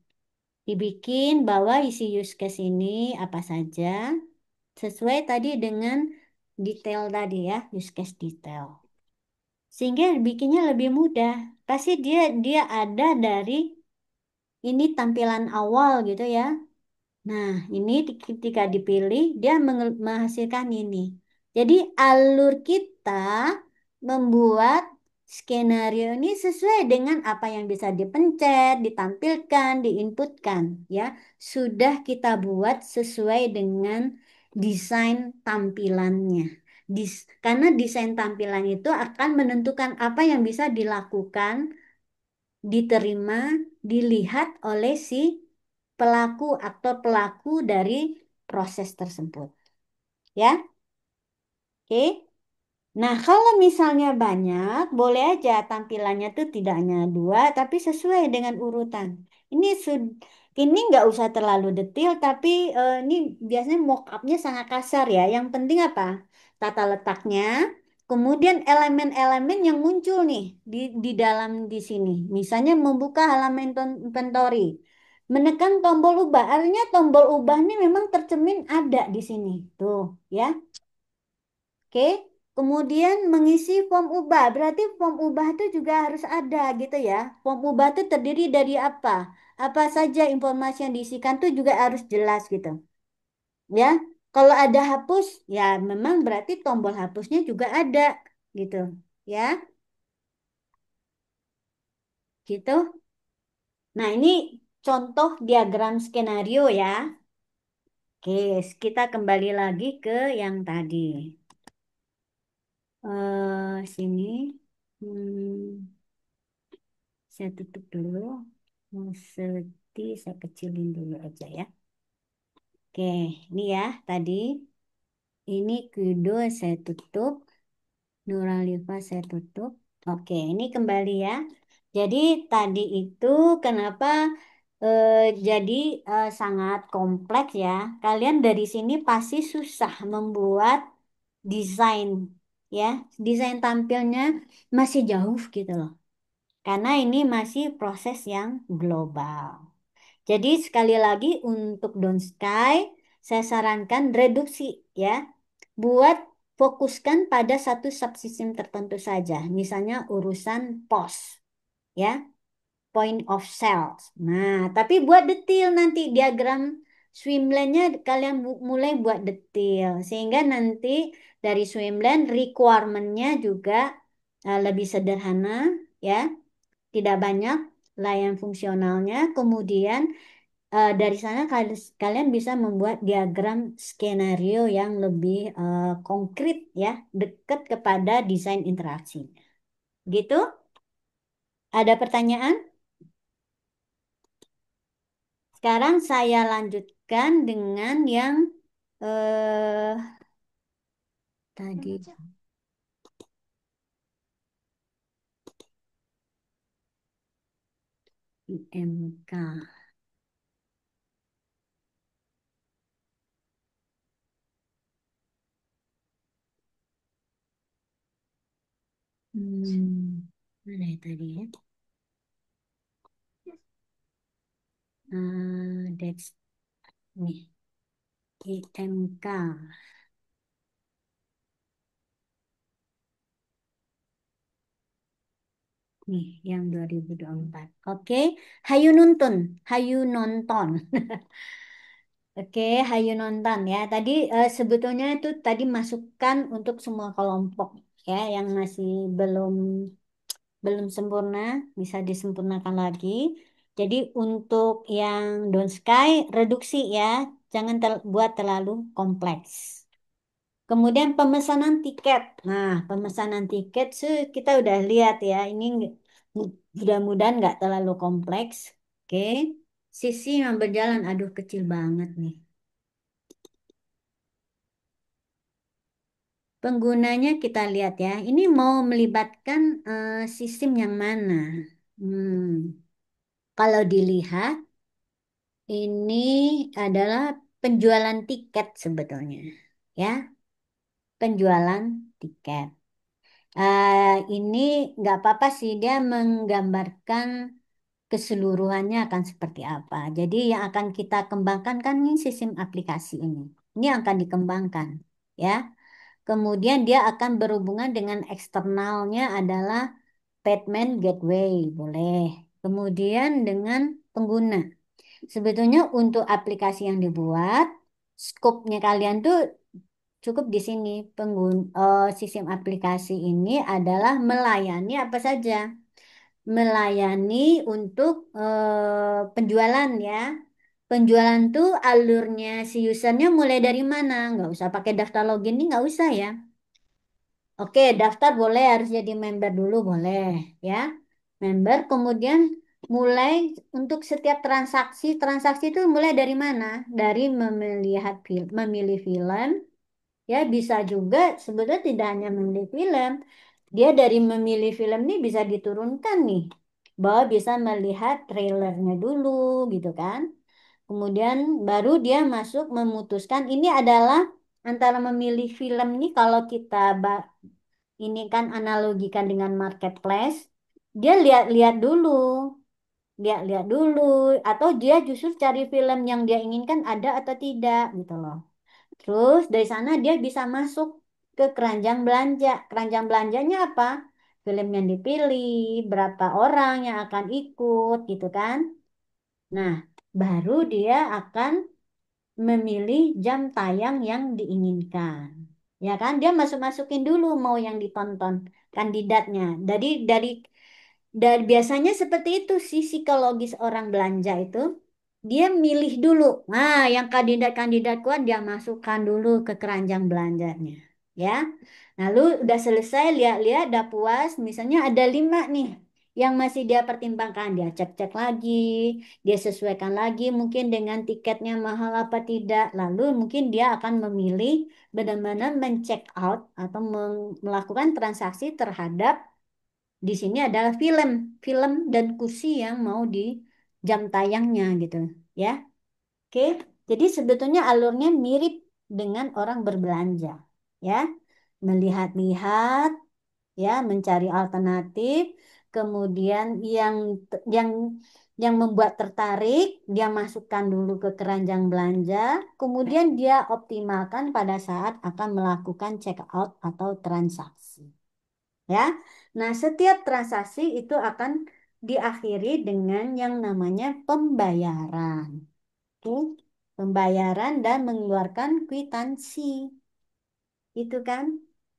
Dibikin bahwa isi use case ini apa saja sesuai tadi dengan detail tadi ya, use case detail. Sehingga bikinnya lebih mudah. Pasti dia ada dari ini tampilan awal gitu ya. Nah, ini ketika dipilih dia menghasilkan ini. Jadi alur kita membuat skenario ini sesuai dengan apa yang bisa dipencet, ditampilkan, diinputkan ya. Sudah kita buat sesuai dengan desain tampilannya. Karena desain tampilan itu akan menentukan apa yang bisa dilakukan, diterima, dilihat oleh si pelaku, aktor pelaku dari proses tersebut. Ya, oke. Nah, kalau misalnya banyak, boleh aja tampilannya tuh tidak hanya dua, tapi sesuai dengan urutan. Ini ini nggak usah terlalu detail, tapi ini biasanya mock-up-nya sangat kasar ya. Yang penting apa? Tata letaknya, kemudian elemen-elemen yang muncul nih di dalam di sini. Misalnya membuka halaman inventory, menekan tombol ubah. Artinya tombol ubah ini memang tercermin ada di sini. Tuh, ya. Oke, kemudian mengisi form ubah. Berarti form ubah itu juga harus ada gitu ya. Form ubah itu terdiri dari apa? Apa saja informasi yang diisikan itu juga harus jelas gitu. Ya, kalau ada hapus, ya memang berarti tombol hapusnya juga ada gitu. Ya, gitu. Nah, ini contoh diagram skenario ya. Oke, kita kembali lagi ke yang tadi. Sini. Hmm. Saya tutup dulu. Seperti saya kecilin dulu aja ya. Oke, ini ya tadi. Ini Kudo saya tutup. Nuralifa saya tutup. Oke, ini kembali ya. Jadi tadi itu kenapa eh, jadi sangat kompleks ya. Kalian dari sini pasti susah membuat desain ya. Desain tampilnya masih jauh gitu loh. Karena ini masih proses yang global. Jadi sekali lagi untuk Don't Sky, saya sarankan reduksi ya. Buat fokuskan pada satu subsistem tertentu saja. Misalnya urusan POS ya, point of sales. Nah, tapi buat detail nanti diagram swimlane-nya kalian mulai buat detail. Sehingga nanti dari swimlane requirement-nya juga lebih sederhana ya, tidak banyak layan fungsionalnya. Kemudian dari sana kalian bisa membuat diagram skenario yang lebih konkret ya, dekat kepada desain interaksi. Gitu? Ada pertanyaan? Sekarang saya lanjutkan dengan yang eh tadi IMK. Mana ya tadi ya? That's nih IMK nih yang 2024. Oke, hayu nonton, hayu nonton. Oke, hayu nonton ya. Tadi sebetulnya itu tadi masukan untuk semua kelompok ya yang masih belum belum sempurna, bisa disempurnakan lagi. Jadi untuk yang Don't Sky reduksi ya, jangan buat terlalu kompleks. Kemudian pemesanan tiket. Nah, pemesanan tiket sih kita udah lihat ya, ini mudah-mudahan nggak terlalu kompleks. Oke, sisi yang berjalan, aduh kecil banget nih. Penggunanya kita lihat ya, ini mau melibatkan sistem yang mana? Hmm, kalau dilihat, ini adalah penjualan tiket sebetulnya, ya, penjualan tiket. Ini nggak apa-apa sih, dia menggambarkan keseluruhannya akan seperti apa. Jadi yang akan kita kembangkan kan ini sistem aplikasi ini. Ini yang akan dikembangkan, ya. Kemudian dia akan berhubungan dengan eksternalnya adalah payment gateway, boleh. Kemudian dengan pengguna. Sebetulnya untuk aplikasi yang dibuat, skopnya kalian tuh cukup di sini. Sistem aplikasi ini adalah melayani apa saja. Melayani untuk penjualan ya. Penjualan tuh alurnya si usernya mulai dari mana? Nggak usah pakai daftar login ini nggak usah ya. Oke, daftar boleh harus jadi member dulu boleh ya. Member kemudian mulai untuk setiap transaksi, transaksi itu mulai dari mana? Dari melihat film, memilih film, ya bisa juga sebetulnya tidak hanya memilih film. Dia dari memilih film ini bisa diturunkan nih. Bahwa bisa melihat trailernya dulu gitu kan. Kemudian baru dia masuk memutuskan ini adalah antara memilih film ini kalau kita ini kan analogikan dengan marketplace, dia lihat-lihat dulu, lihat-lihat dulu, atau dia justru cari film yang dia inginkan ada atau tidak gitu loh. Terus dari sana dia bisa masuk ke keranjang belanja. Keranjang belanjanya apa? Film yang dipilih, berapa orang yang akan ikut gitu kan. Nah, baru dia akan memilih jam tayang yang diinginkan. Ya kan? Dia masuk-masukin dulu mau yang ditonton kandidatnya. Dari biasanya seperti itu sih psikologis orang belanja itu. Dia milih dulu. Nah, yang kandidat-kandidat kuat dia masukkan dulu ke keranjang belanjanya. Ya. Lalu udah selesai lihat-lihat, udah puas. Misalnya ada 5 nih yang masih dia pertimbangkan. Dia cek-cek lagi, dia sesuaikan lagi mungkin dengan tiketnya mahal apa tidak. Lalu mungkin dia akan memilih benar-benar men-check out atau melakukan transaksi terhadap di sini adalah film dan kursi yang mau di jam tayangnya gitu, ya. Oke, jadi sebetulnya alurnya mirip dengan orang berbelanja, ya. Melihat-lihat, ya, mencari alternatif, kemudian yang yang membuat tertarik, dia masukkan dulu ke keranjang belanja, kemudian dia optimalkan pada saat akan melakukan check out atau transaksi. Ya, nah setiap transaksi itu akan diakhiri dengan yang namanya pembayaran. Oke, pembayaran dan mengeluarkan kwitansi. Itu kan?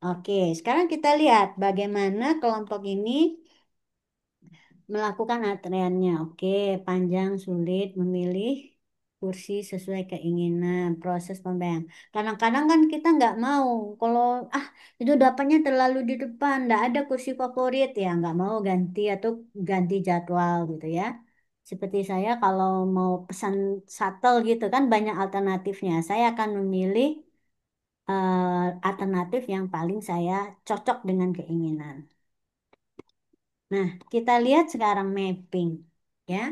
Oke, sekarang kita lihat bagaimana kelompok ini melakukan antreannya. Oke, panjang, sulit, memilih kursi sesuai keinginan, proses pembayaran. Kadang-kadang kan kita nggak mau, kalau ah itu dapatnya terlalu di depan, nggak ada kursi favorit ya, nggak mau ganti atau ganti jadwal gitu ya. Seperti saya kalau mau pesan shuttle gitu kan banyak alternatifnya. Saya akan memilih alternatif yang paling saya cocok dengan keinginan. Nah, kita lihat sekarang mapping, ya.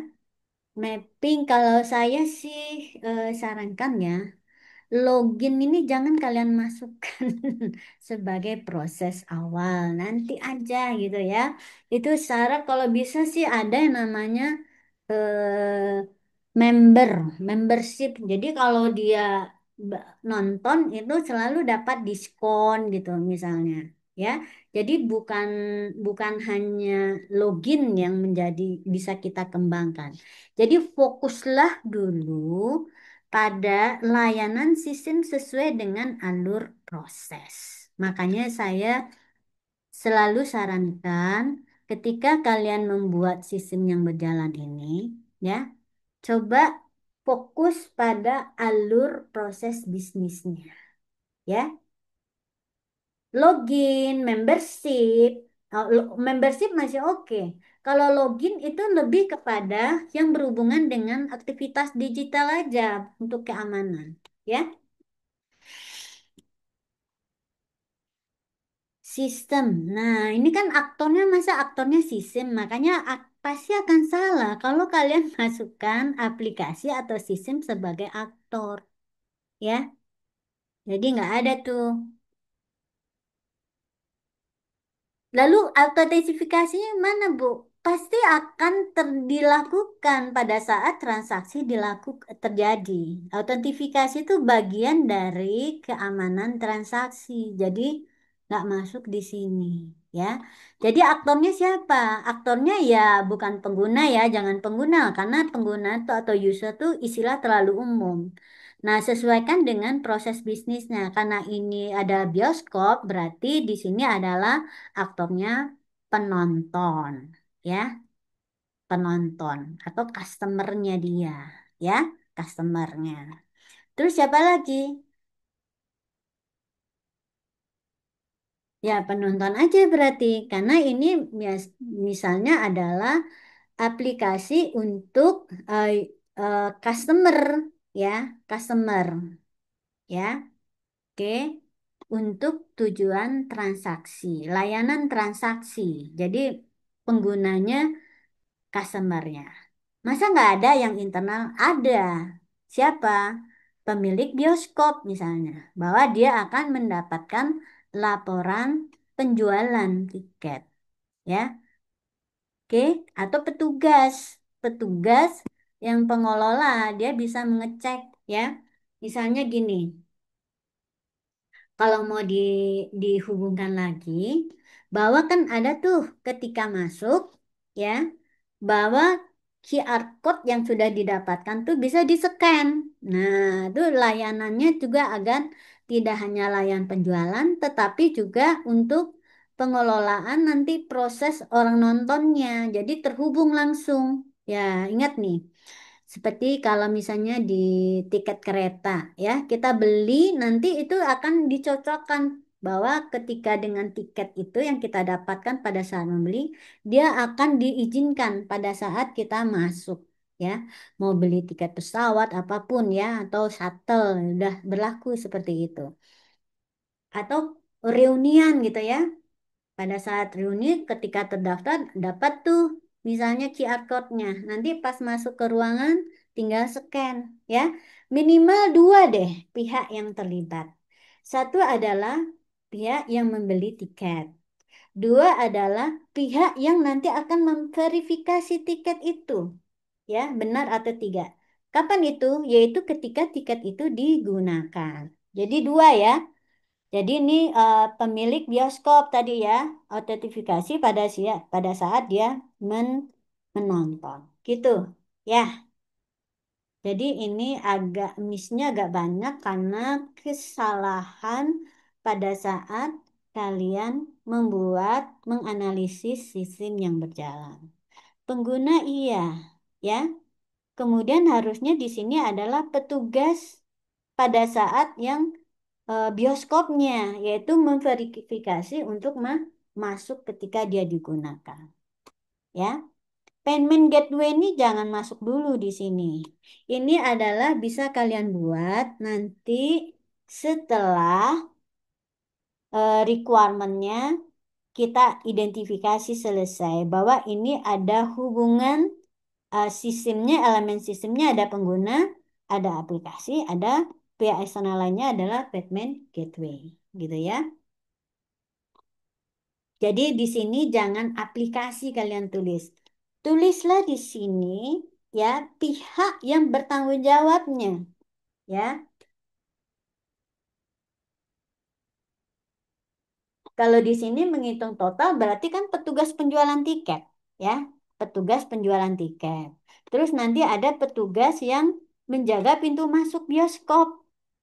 Mapping kalau saya sih sarankan ya, login ini jangan kalian masukkan sebagai proses awal, nanti aja gitu ya. Itu syarat kalau bisa sih ada yang namanya member, membership. Jadi kalau dia nonton itu selalu dapat diskon gitu misalnya. Ya, jadi bukan bukan hanya login yang menjadi bisa kita kembangkan. Jadi fokuslah dulu pada layanan sistem sesuai dengan alur proses. Makanya saya selalu sarankan ketika kalian membuat sistem yang berjalan ini, ya, coba fokus pada alur proses bisnisnya, ya. Login, membership, membership masih oke. Kalau login itu lebih kepada yang berhubungan dengan aktivitas digital aja untuk keamanan, ya. Sistem. Nah, ini kan aktornya masa aktornya sistem, makanya pasti akan salah kalau kalian masukkan aplikasi atau sistem sebagai aktor, ya. Jadi nggak ada tuh. Lalu autentifikasinya mana, Bu? Pasti akan dilakukan pada saat transaksi terjadi. Autentifikasi itu bagian dari keamanan transaksi. Jadi nggak masuk di sini, ya. Jadi aktornya siapa? Aktornya ya bukan pengguna ya, jangan pengguna karena pengguna tuh atau user tuh istilah terlalu umum. Nah, sesuaikan dengan proses bisnisnya. Karena ini ada bioskop, berarti di sini adalah aktornya penonton, ya, penonton atau customernya dia, ya, customernya. Terus siapa lagi? Ya, penonton aja berarti, karena ini misalnya adalah aplikasi untuk customer, ya, customer, ya, oke, untuk tujuan transaksi, layanan transaksi. Jadi penggunanya customernya. Masa nggak ada yang internal? Ada. Siapa? Pemilik bioskop misalnya. Bahwa dia akan mendapatkan laporan penjualan tiket. Ya, oke. Atau petugas. Petugas yang pengelola. Dia bisa mengecek. Ya, misalnya gini. Kalau mau dihubungkan lagi. Bahwa kan ada tuh ketika masuk. Ya. Bahwa QR code yang sudah didapatkan tuh bisa di-scan. Nah, itu layanannya juga agar tidak hanya layan penjualan, tetapi juga untuk pengelolaan nanti proses orang nontonnya. Jadi terhubung langsung. Ya, ingat nih. Seperti kalau misalnya di tiket kereta, ya, kita beli nanti itu akan dicocokkan bahwa ketika dengan tiket itu yang kita dapatkan pada saat membeli, dia akan diizinkan pada saat kita masuk, ya. Mau beli tiket pesawat apapun ya atau shuttle udah berlaku seperti itu. Atau reunian gitu ya. Pada saat reuni ketika terdaftar dapat tuh misalnya QR code-nya. Nanti pas masuk ke ruangan tinggal scan ya. Minimal dua deh pihak yang terlibat. Satu adalah pihak yang membeli tiket. Dua adalah pihak yang nanti akan memverifikasi tiket itu. Ya, benar atau tidak. Kapan itu? Yaitu ketika tiket itu digunakan. Jadi dua ya. Jadi ini pemilik bioskop tadi ya, autentifikasi pada saat dia menonton. Gitu. Ya, jadi ini agak miss-nya agak banyak karena kesalahan pada saat kalian menganalisis sistem yang berjalan. Pengguna iya, ya. Kemudian harusnya di sini adalah petugas pada saat yang bioskopnya, yaitu memverifikasi untuk masuk ketika dia digunakan. Ya, Payment gateway ini jangan masuk dulu di sini. Ini adalah bisa kalian buat nanti setelah requirement-nya kita identifikasi selesai bahwa ini ada hubungan sistemnya, elemen sistemnya ada pengguna, ada aplikasi, ada pihak eksternal lainnya adalah payment gateway, gitu ya. Jadi di sini jangan aplikasi kalian tulis. Tulislah di sini ya pihak yang bertanggung jawabnya ya. Kalau di sini menghitung total berarti kan petugas penjualan tiket ya, petugas penjualan tiket. Terus nanti ada petugas yang menjaga pintu masuk bioskop,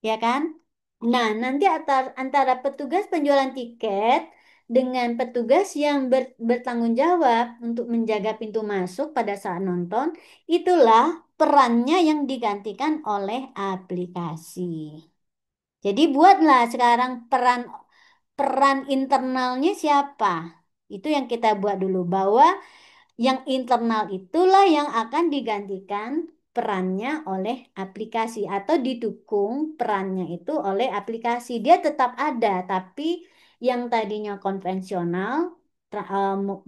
ya kan? Nah, nanti antara petugas penjualan tiket dengan petugas yang bertanggung jawab untuk menjaga pintu masuk pada saat nonton, itulah perannya yang digantikan oleh aplikasi. Jadi buatlah sekarang peran peran internalnya siapa? Itu yang kita buat dulu bahwa yang internal itulah yang akan digantikan perannya oleh aplikasi atau didukung perannya itu oleh aplikasi. Dia tetap ada, tapi yang tadinya konvensional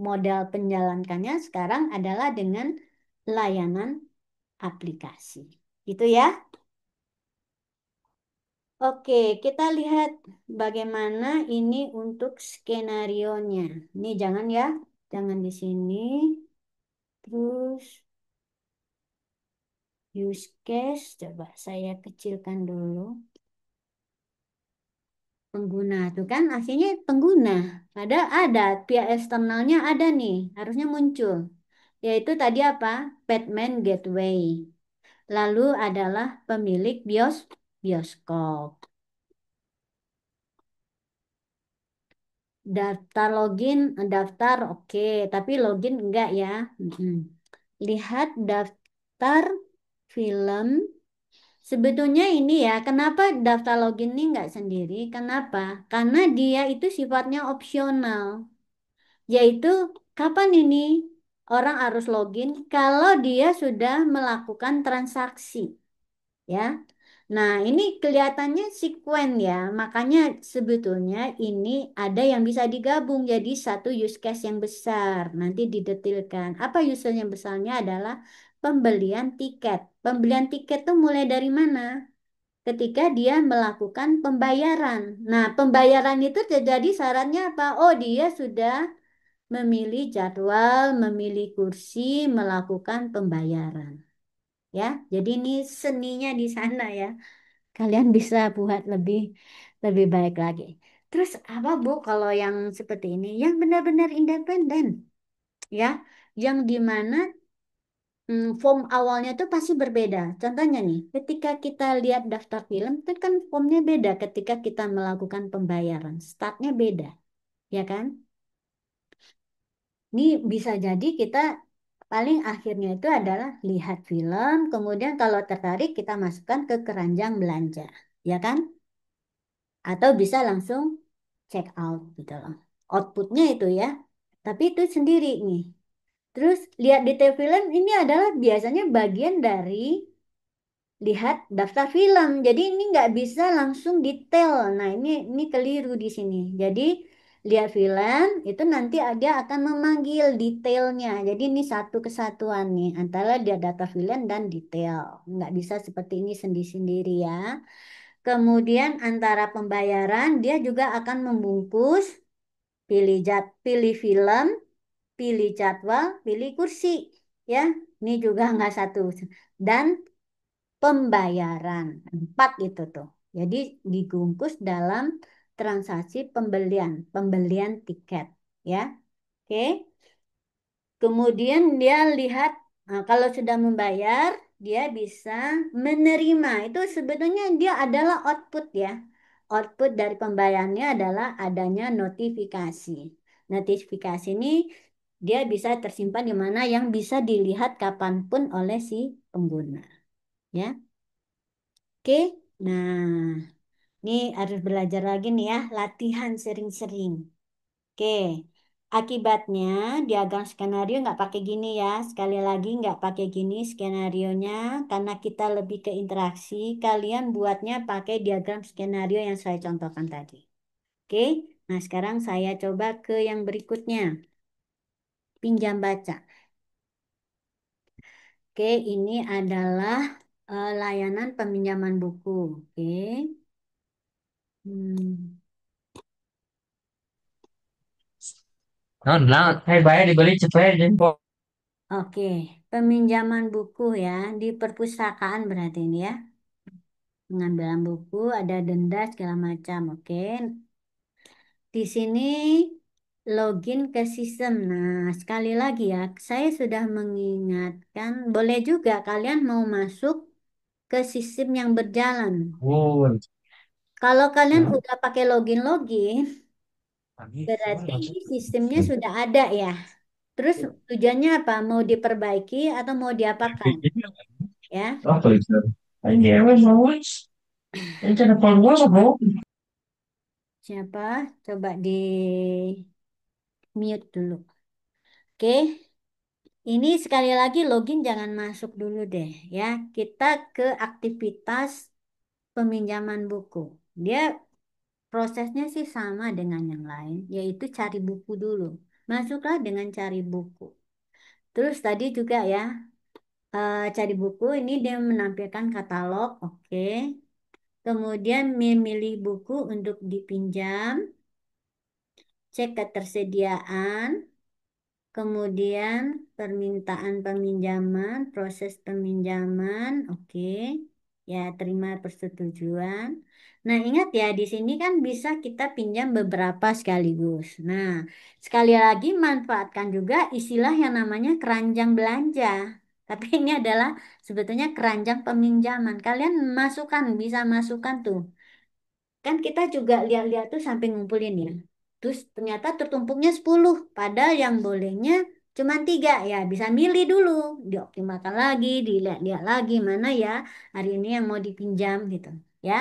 model penjalankannya sekarang adalah dengan layanan aplikasi. Gitu ya. Oke, kita lihat bagaimana ini untuk skenarionya. Ini jangan ya, jangan di sini. Terus use case, coba saya kecilkan dulu. Pengguna itu kan akhirnya pengguna. Ada pihak eksternalnya ada nih, harusnya muncul. Yaitu tadi apa? Batman Gateway. Lalu adalah pemilik bioskop. Daftar login, daftar oke, tapi login enggak ya. Mm-mm. Lihat daftar film. Sebetulnya ini ya, kenapa daftar login ini enggak sendiri? Kenapa? Karena dia itu sifatnya opsional. Yaitu kapan ini orang harus login kalau dia sudah melakukan transaksi, ya. Nah, ini kelihatannya sekuen ya. Makanya sebetulnya ini ada yang bisa digabung jadi satu use case yang besar. Nanti didetilkan. Apa use case yang besarnya adalah pembelian tiket. Pembelian tiket tuh mulai dari mana? Ketika dia melakukan pembayaran. Nah, pembayaran itu terjadi syaratnya apa? Oh, dia sudah memilih jadwal, memilih kursi, melakukan pembayaran. Ya, jadi ini seninya di sana ya. Kalian bisa buat lebih lebih baik lagi. Terus apa Bu kalau yang seperti ini yang benar-benar independen ya, yang dimana form awalnya tuh pasti berbeda. Contohnya nih, ketika kita lihat daftar film itu kan formnya beda ketika kita melakukan pembayaran. Startnya beda, ya kan? Ini bisa jadi kita paling akhirnya itu adalah lihat film, kemudian kalau tertarik kita masukkan ke keranjang belanja, ya kan? Atau bisa langsung check out gitu loh. Outputnya itu ya. Tapi itu sendiri nih. Terus lihat detail film ini adalah biasanya bagian dari lihat daftar film. Jadi ini nggak bisa langsung detail. Nah ini keliru di sini. Jadi lihat film itu nanti dia akan memanggil detailnya. Jadi ini satu kesatuan nih antara dia data film dan detail. Nggak bisa seperti ini sendiri-sendiri ya. Kemudian antara pembayaran dia juga akan membungkus pilih film, pilih jadwal, pilih kursi. Ya, ini juga nggak satu. Dan pembayaran. Empat itu tuh. Jadi dibungkus dalam transaksi pembelian tiket. Ya, oke. Kemudian dia lihat, nah, kalau sudah membayar, dia bisa menerima. Itu sebetulnya dia adalah output ya. Output dari pembayarannya adalah adanya notifikasi. Notifikasi ini dia bisa tersimpan di mana yang bisa dilihat kapanpun oleh si pengguna. Ya, oke. Nah, ini harus belajar lagi nih ya, latihan sering-sering. Oke. Akibatnya diagram skenario nggak pakai gini ya. Sekali lagi nggak pakai gini skenarionya karena kita lebih ke interaksi. Kalian buatnya pakai diagram skenario yang saya contohkan tadi. Oke, nah sekarang saya coba ke yang berikutnya. Pinjam baca. Oke, ini adalah layanan peminjaman buku. Oke. Hmm. Non lang, hay bayar dibeli cepet jempol. Oke, peminjaman buku ya di perpustakaan berarti ini ya. Pengambilan buku, ada denda segala macam. Oke, di sini login ke sistem. Nah, sekali lagi ya, saya sudah mengingatkan, boleh juga kalian mau masuk ke sistem yang berjalan. Pun. Kalau kalian Ya, udah pakai login-login, pagi soal berarti masuk. ini sistemnya sudah ada ya. Terus tujuannya apa? Mau diperbaiki atau mau diapakan? Ya, Oh, tulisan. Ini apa mau? Ini cara keluar bro. siapa? Coba di mute dulu. Oke, ini sekali lagi login jangan masuk dulu deh ya. Kita ke aktivitas peminjaman buku. Dia prosesnya sih sama dengan yang lain, yaitu cari buku dulu. Masuklah dengan cari buku. Terus tadi juga ya, cari buku ini dia menampilkan katalog, oke. Kemudian memilih buku untuk dipinjam, cek ketersediaan, kemudian permintaan peminjaman, proses peminjaman, oke. Ya, terima persetujuan. Nah, ingat ya, di sini kan bisa kita pinjam beberapa sekaligus. Nah, sekali lagi manfaatkan juga istilah yang namanya keranjang belanja. Tapi ini adalah sebetulnya keranjang peminjaman. Kalian masukkan, bisa masukkan tuh. Kan kita juga lihat-lihat tuh sampai ngumpulin ya. Terus ternyata tertumpuknya 10, padahal yang bolehnya cuma 3 ya. Bisa milih dulu, dioptimalkan lagi, dilihat-lihat lagi mana ya hari ini yang mau dipinjam gitu ya.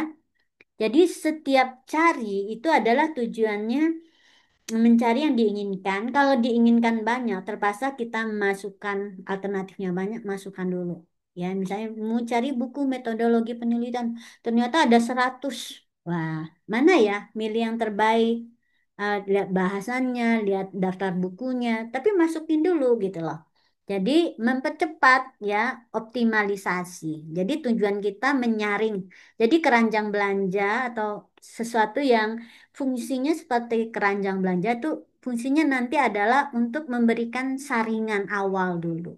Jadi setiap cari itu adalah tujuannya mencari yang diinginkan. Kalau diinginkan banyak, terpaksa kita masukkan alternatifnya banyak, masukkan dulu. Ya, misalnya mau cari buku metodologi penelitian, ternyata ada 100. Wah, mana ya? Milih yang terbaik. Lihat bahasannya, lihat daftar bukunya, tapi masukin dulu gitu loh. Jadi mempercepat ya optimalisasi. Jadi tujuan kita menyaring. Jadi keranjang belanja atau sesuatu yang fungsinya seperti keranjang belanja tuh fungsinya nanti adalah untuk memberikan saringan awal dulu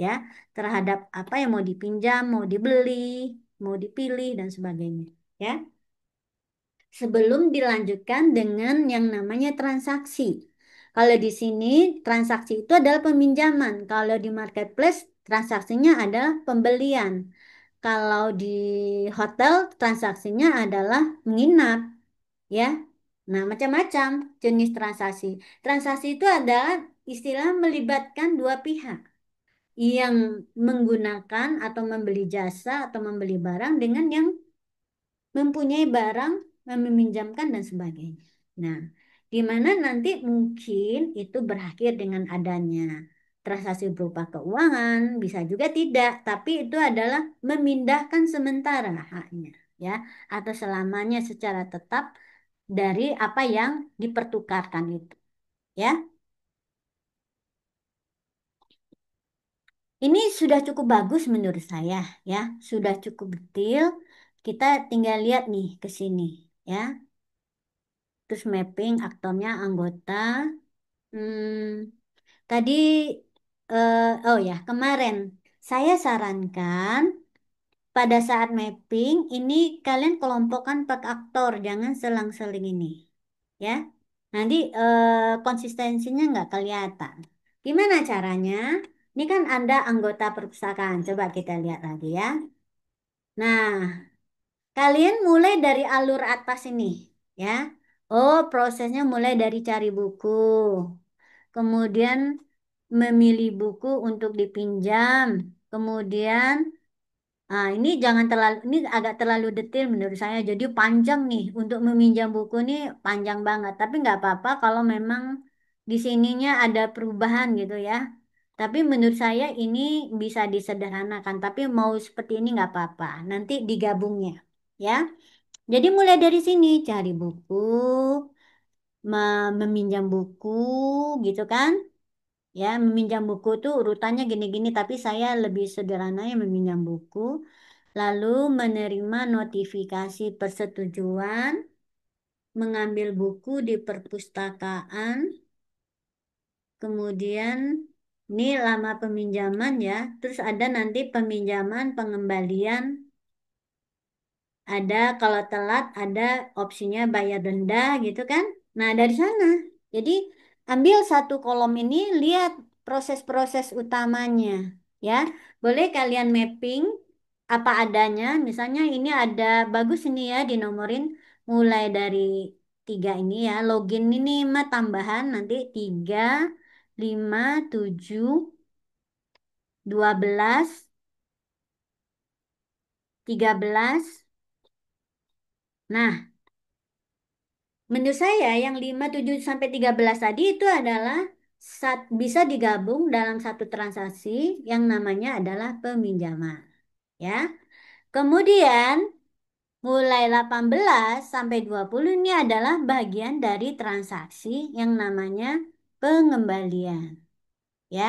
ya terhadap apa yang mau dipinjam, mau dibeli, mau dipilih dan sebagainya ya. Sebelum dilanjutkan dengan yang namanya transaksi. Kalau di sini transaksi itu adalah peminjaman. Kalau di marketplace transaksinya adalah pembelian. Kalau di hotel transaksinya adalah menginap ya. Nah, macam-macam jenis transaksi. Transaksi itu adalah istilah melibatkan dua pihak yang menggunakan atau membeli jasa atau membeli barang dengan yang mempunyai barang, meminjamkan dan sebagainya. Nah, di mana nanti mungkin itu berakhir dengan adanya transaksi berupa keuangan, bisa juga tidak, tapi itu adalah memindahkan sementara haknya ya atau selamanya secara tetap dari apa yang dipertukarkan itu ya. Ini sudah cukup bagus menurut saya ya, sudah cukup detail. Kita tinggal lihat nih ke sini ya. Terus mapping aktornya anggota. Hmm, tadi oh ya, kemarin saya sarankan pada saat mapping ini kalian kelompokkan per aktor, jangan selang-seling ini. Ya. Nanti konsistensinya nggak kelihatan. Gimana caranya? Ini kan Anda anggota perpustakaan. Coba kita lihat lagi ya. Nah, kalian mulai dari alur atas ini, ya. Oh, prosesnya mulai dari cari buku. Kemudian memilih buku untuk dipinjam. Kemudian, ini jangan terlalu, ini agak terlalu detail menurut saya. Jadi panjang nih untuk meminjam buku nih panjang banget. Tapi nggak apa-apa kalau memang di sininya ada perubahan gitu ya. Tapi menurut saya ini bisa disederhanakan. Tapi mau seperti ini nggak apa-apa. Nanti digabungnya, ya. Jadi mulai dari sini cari buku, meminjam buku, gitu kan? Ya, meminjam buku tuh urutannya gini-gini. Tapi saya lebih sederhananya meminjam buku, lalu menerima notifikasi persetujuan, mengambil buku di perpustakaan. Kemudian ini lama peminjaman ya. Terus ada nanti peminjaman pengembalian. Ada kalau telat ada opsinya bayar denda gitu kan. Nah dari sana. Jadi ambil satu kolom ini lihat proses-proses utamanya ya. Boleh kalian mapping apa adanya. Misalnya ini ada bagus ini ya dinomorin mulai dari tiga ini ya. Login ini mah tambahan nanti tiga, lima, tujuh, 12, 13. Nah, menurut saya yang 5 7 sampai 13 tadi itu adalah bisa digabung dalam satu transaksi yang namanya adalah peminjaman, ya. Kemudian mulai 18 sampai 20 ini adalah bagian dari transaksi yang namanya pengembalian, ya.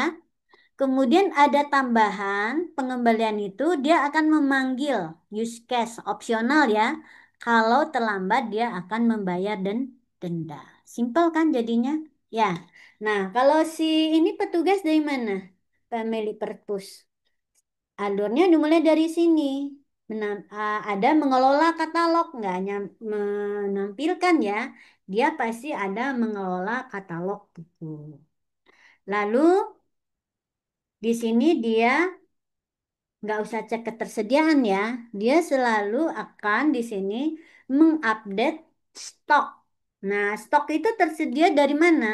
Kemudian ada tambahan pengembalian itu dia akan memanggil use case opsional ya. Kalau terlambat dia akan membayar denda. Simpel kan jadinya? Ya. Nah, kalau si ini petugas dari mana? Family purpose. Alurnya dimulai dari sini. Ada mengelola katalog, nggak hanya menampilkan ya. Dia pasti ada mengelola katalog buku. Lalu di sini dia nggak usah cek ketersediaan ya. Dia selalu akan di sini mengupdate stok. Nah, stok itu tersedia dari mana?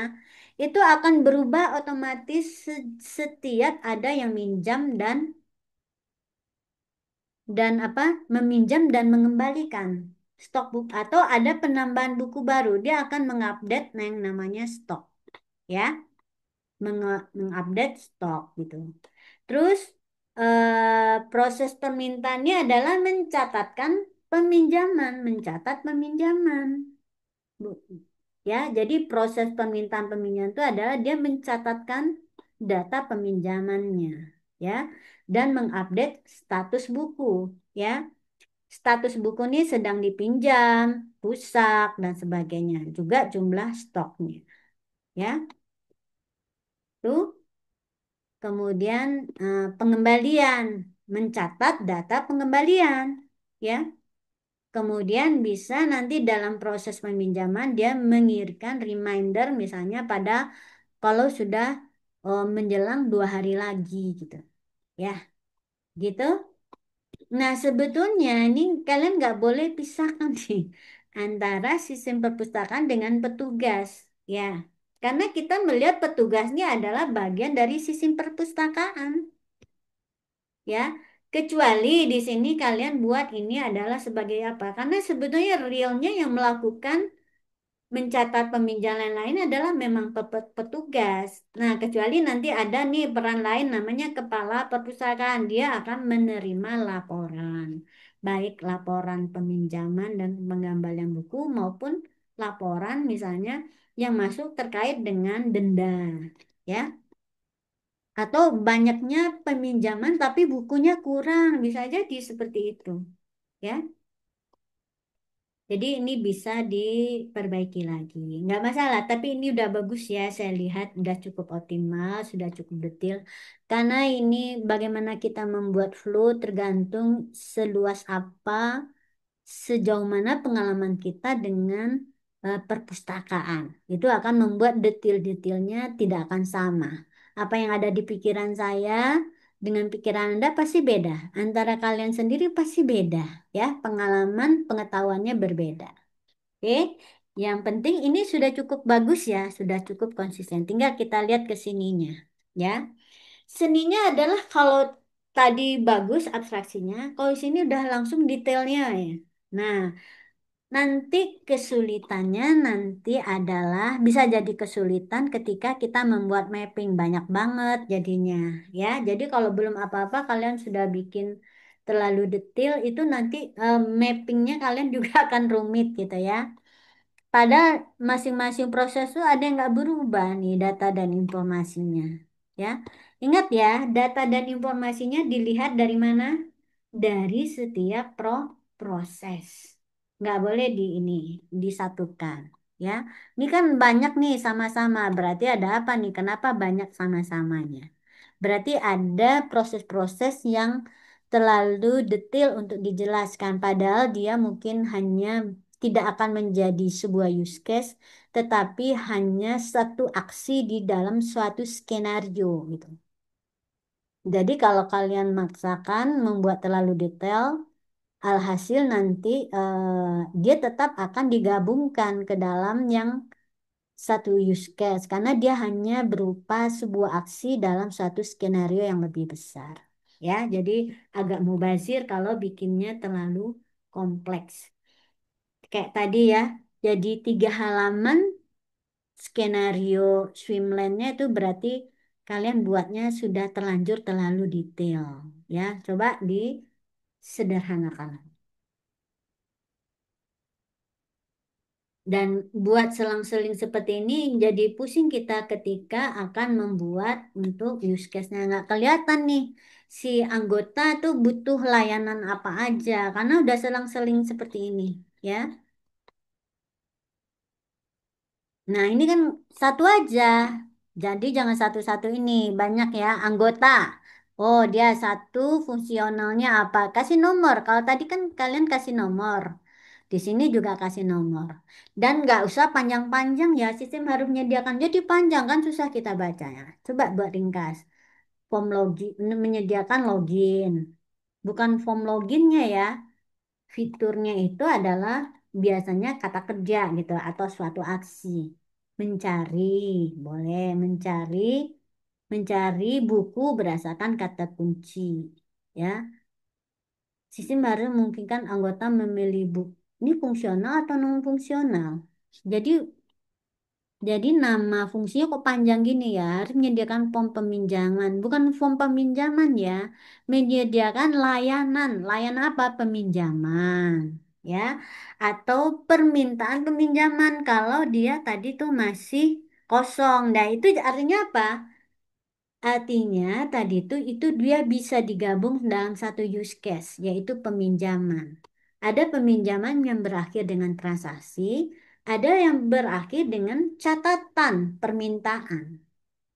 Itu akan berubah otomatis setiap ada yang minjam dan apa? Meminjam dan mengembalikan stok buku atau ada penambahan buku baru, dia akan mengupdate yang namanya stok, ya. Mengupdate stok gitu. Terus proses permintaannya adalah mencatatkan peminjaman, mencatat peminjaman. Bu- Ya, jadi proses permintaan peminjaman itu adalah dia mencatatkan data peminjamannya, ya, dan mengupdate status buku, ya. Status buku ini sedang dipinjam, rusak dan sebagainya. Juga jumlah stoknya, ya. Tuh. Kemudian pengembalian, mencatat data pengembalian, ya. Kemudian bisa nanti dalam proses peminjaman dia mengirimkan reminder misalnya pada kalau sudah menjelang 2 hari lagi gitu, ya, gitu. Nah sebetulnya ini kalian nggak boleh pisahkan sih antara sistem perpustakaan dengan petugas, ya. Karena kita melihat petugasnya adalah bagian dari sistem perpustakaan. Ya, kecuali di sini kalian buat ini adalah sebagai apa? Karena sebetulnya realnya yang melakukan mencatat peminjaman lain adalah memang petugas. Nah, kecuali nanti ada nih peran lain namanya kepala perpustakaan, dia akan menerima laporan, baik laporan peminjaman dan pengembalian buku maupun laporan misalnya yang masuk terkait dengan denda, ya. Atau banyaknya peminjaman tapi bukunya kurang, bisa jadi seperti itu, ya. Jadi ini bisa diperbaiki lagi. Nggak masalah, tapi ini udah bagus ya, saya lihat udah cukup optimal, sudah cukup detail. Karena ini bagaimana kita membuat flow tergantung seluas apa sejauh mana pengalaman kita dengan perpustakaan. Itu akan membuat detail-detailnya tidak akan sama. Apa yang ada di pikiran saya dengan pikiran Anda pasti beda. Antara kalian sendiri pasti beda, ya. Pengalaman, pengetahuannya berbeda. Oke. Yang penting ini sudah cukup bagus ya, sudah cukup konsisten. Tinggal kita lihat ke sininya, ya. Seninya adalah kalau tadi bagus abstraksinya, kalau di sini udah langsung detailnya ya. Nah, Nanti kesulitannya nanti adalah bisa jadi kesulitan ketika kita membuat mapping banyak banget jadinya ya. Jadi kalau belum apa-apa kalian sudah bikin terlalu detail itu nanti mappingnya kalian juga akan rumit gitu ya. Padahal masing-masing proses tuh ada yang nggak berubah nih data dan informasinya ya. Ingat ya, data dan informasinya dilihat dari mana? Dari setiap proses. Nggak boleh di ini disatukan ya. Ini kan banyak nih sama-sama. Berarti ada apa nih? Kenapa banyak sama-samanya? Berarti ada proses-proses yang terlalu detail untuk dijelaskan. Padahal dia mungkin hanya tidak akan menjadi sebuah use case, tetapi hanya satu aksi di dalam suatu skenario gitu. Jadi kalau kalian maksakan membuat terlalu detail, alhasil nanti dia tetap akan digabungkan ke dalam yang satu use case karena dia hanya berupa sebuah aksi dalam suatu skenario yang lebih besar. Ya, jadi agak mubazir kalau bikinnya terlalu kompleks. Kayak tadi ya, jadi 3 halaman skenario swimlane-nya itu berarti kalian buatnya sudah terlanjur terlalu detail. Ya, coba disederhanakan. Dan buat selang-seling seperti ini jadi pusing kita ketika akan membuat untuk use case-nya. Nggak kelihatan nih si anggota tuh butuh layanan apa aja karena udah selang-seling seperti ini ya. Nah ini kan satu aja. Jadi jangan satu-satu ini banyak ya anggota. Oh dia satu fungsionalnya apa? Kasih nomor. Kalau tadi kan kalian kasih nomor. Di sini juga kasih nomor. Dan nggak usah panjang-panjang ya, sistem harus menyediakan. Jadi panjang kan susah kita bacanya. Coba buat ringkas. Form login, menyediakan login. Bukan form loginnya ya. Fiturnya itu adalah biasanya kata kerja gitu atau suatu aksi. Mencari, boleh mencari buku berdasarkan kata kunci. Ya, sistem baru memungkinkan anggota memilih buku. Ini fungsional atau non fungsional? Jadi jadi nama fungsinya kok panjang gini ya? Harus menyediakan form peminjaman, bukan form peminjaman ya. Menyediakan layanan. Layanan apa? Peminjaman, ya. Atau permintaan peminjaman kalau dia tadi tuh masih kosong. Nah, itu artinya apa? Artinya tadi itu dia bisa digabung dalam satu use case, yaitu peminjaman. Ada peminjaman yang berakhir dengan transaksi, ada yang berakhir dengan catatan permintaan,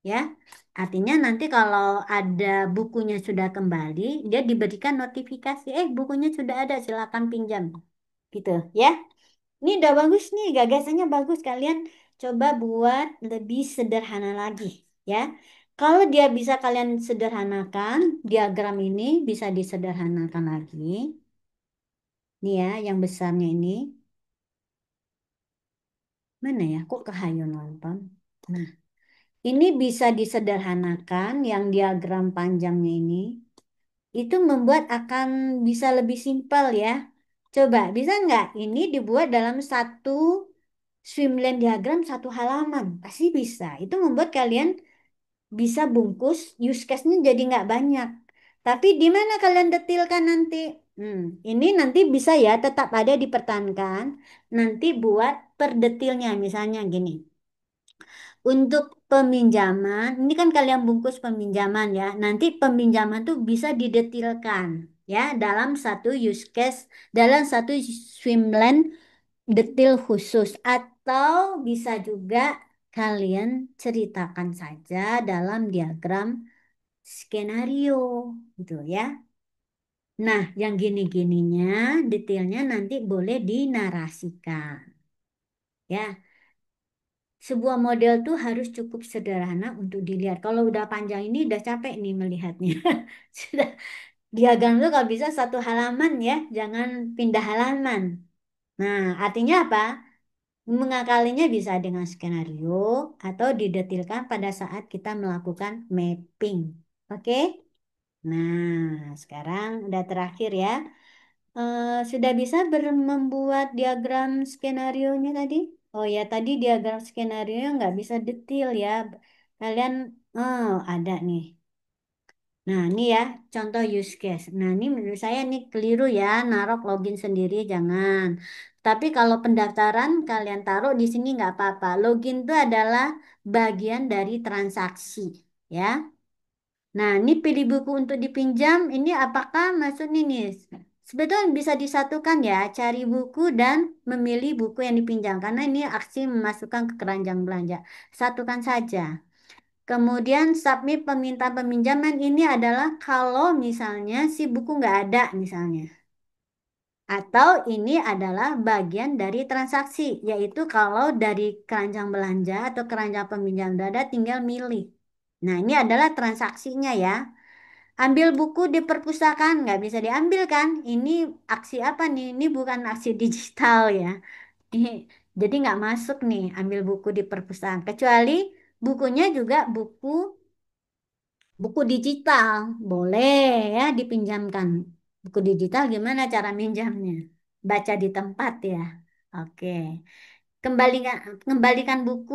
ya. Artinya nanti kalau ada bukunya sudah kembali, dia diberikan notifikasi, bukunya sudah ada, silakan pinjam, gitu, ya. Ini udah bagus nih, gagasannya bagus. Kalian coba buat lebih sederhana lagi, ya. Kalau dia bisa kalian sederhanakan, diagram ini bisa disederhanakan lagi. Nih ya, yang besarnya ini. Mana ya? Kok kehayu nonton? Nah, ini bisa disederhanakan yang diagram panjangnya ini. Itu membuat akan bisa lebih simpel ya. Coba, bisa nggak ini dibuat dalam satu swimlane diagram 1 halaman? Pasti bisa. Itu membuat kalian bisa bungkus use case-nya jadi nggak banyak. Tapi di mana kalian detilkan nanti? Hmm, ini nanti bisa ya tetap ada dipertahankan. Nanti buat per detilnya misalnya gini. Untuk peminjaman, ini kan kalian bungkus peminjaman ya. Nanti peminjaman tuh bisa didetilkan ya dalam satu use case, dalam satu swimlane detail khusus atau bisa juga kalian ceritakan saja dalam diagram skenario gitu ya. Nah, yang gini-gininya detailnya nanti boleh dinarasikan ya. Sebuah model tuh harus cukup sederhana untuk dilihat. Kalau udah panjang ini udah capek nih melihatnya. Sudah diagram tuh kalau bisa 1 halaman ya, jangan pindah halaman. Nah, artinya apa? Mengakalinya bisa dengan skenario atau didetilkan pada saat kita melakukan mapping. Oke? Nah, sekarang udah terakhir ya. Sudah bisa membuat diagram skenario-nya tadi? Oh ya, tadi diagram skenario nggak bisa detail ya. Kalian, oh ada nih. Nah, ini ya contoh use case. Nah, ini menurut saya nih keliru ya, naruh login sendiri jangan. Tapi kalau pendaftaran kalian taruh di sini nggak apa-apa. Login itu adalah bagian dari transaksi, ya. Nah, ini pilih buku untuk dipinjam. Ini apakah maksud ini nih? Sebetulnya bisa disatukan ya, cari buku dan memilih buku yang dipinjam. Karena ini aksi memasukkan ke keranjang belanja. Satukan saja. Kemudian submit permintaan peminjaman ini adalah kalau misalnya si buku nggak ada misalnya. Atau ini adalah bagian dari transaksi, yaitu kalau dari keranjang belanja atau keranjang peminjam dada tinggal milih. Nah, ini adalah transaksinya ya. Ambil buku di perpustakaan nggak bisa diambil kan? Ini aksi apa nih? Ini bukan aksi digital ya. Ini jadi nggak masuk nih ambil buku di perpustakaan. Kecuali bukunya juga buku digital. Boleh ya dipinjamkan. Buku digital gimana cara minjamnya? Baca di tempat ya. Oke. Kembalikan Kembalikan buku.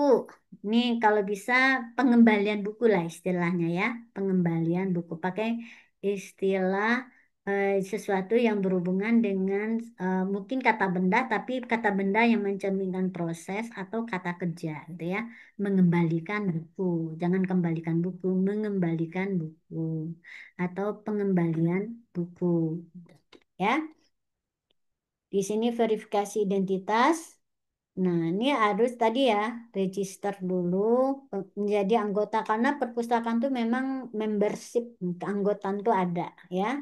Ini kalau bisa pengembalian buku lah istilahnya ya. Pengembalian buku pakai istilah sesuatu yang berhubungan dengan mungkin kata benda tapi kata benda yang mencerminkan proses atau kata kerja gitu ya. Mengembalikan buku. Jangan kembalikan buku, mengembalikan buku atau pengembalian buku ya. Di sini verifikasi identitas. Nah, ini harus tadi ya, register dulu menjadi anggota karena perpustakaan tuh memang membership, keanggotaan tuh ada ya.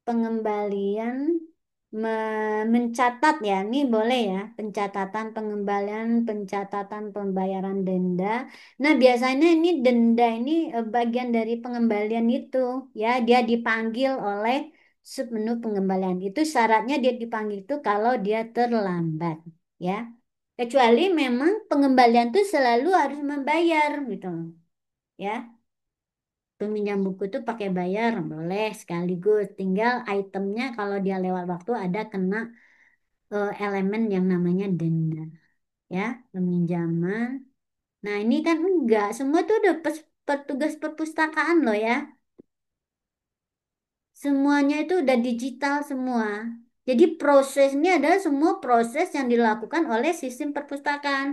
Pengembalian mencatat ya, ini boleh ya, pencatatan pengembalian, pencatatan pembayaran denda. Nah, biasanya ini denda ini bagian dari pengembalian itu ya, dia dipanggil oleh submenu pengembalian. Itu syaratnya dia dipanggil itu kalau dia terlambat ya. Kecuali memang pengembalian itu selalu harus membayar gitu ya. Peminjam buku itu pakai bayar boleh sekaligus. Tinggal itemnya kalau dia lewat waktu ada kena elemen yang namanya denda ya peminjaman. Nah ini kan enggak semua tuh udah petugas perpustakaan loh ya. Semuanya itu udah digital semua. Jadi prosesnya adalah semua proses yang dilakukan oleh sistem perpustakaan.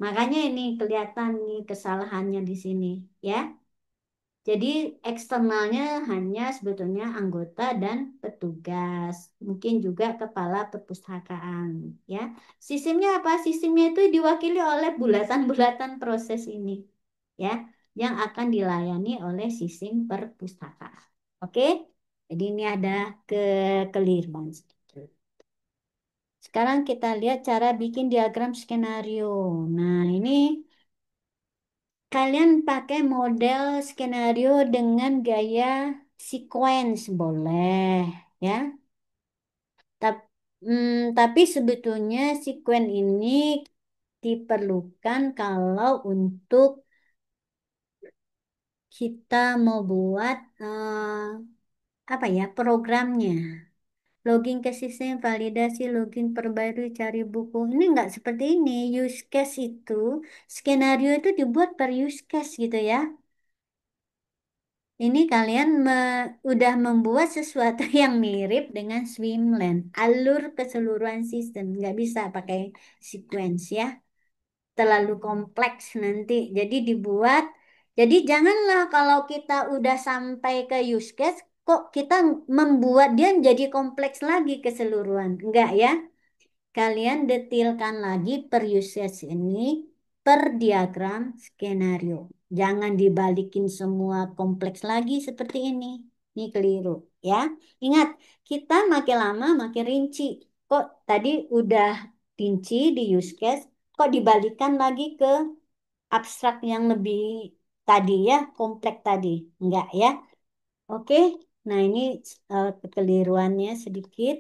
Makanya ini kelihatan nih kesalahannya di sini ya. Jadi eksternalnya hanya sebetulnya anggota dan petugas, mungkin juga kepala perpustakaan, ya. Sistemnya apa? Sistemnya itu diwakili oleh bulatan-bulatan proses ini, ya, yang akan dilayani oleh sistem perpustakaan. Oke? Jadi ini ada kekeliruan sedikit. Sekarang kita lihat cara bikin diagram skenario. Nah, ini kalian pakai model skenario dengan gaya sequence boleh ya. Tap- tapi sebetulnya sequence ini diperlukan kalau untuk kita mau buat apa ya programnya. Login ke sistem, validasi, login, perbarui, cari buku. Ini nggak seperti ini. Use case itu, skenario itu dibuat per use case gitu ya. Ini kalian udah membuat sesuatu yang mirip dengan Swimland, alur keseluruhan sistem. Nggak bisa pakai sequence ya, terlalu kompleks nanti. Jadi dibuat, jadi janganlah kalau kita udah sampai ke use case, kok kita membuat dia menjadi kompleks lagi keseluruhan. Enggak ya. Kalian detilkan lagi per usage ini per diagram skenario. Jangan dibalikin semua kompleks lagi seperti ini. Ini keliru ya. Ingat, kita makin lama makin rinci. Kok tadi udah rinci di use case, kok dibalikan lagi ke abstrak yang lebih tadi ya, kompleks tadi. Enggak ya. Oke. Nah, ini kekeliruannya sedikit.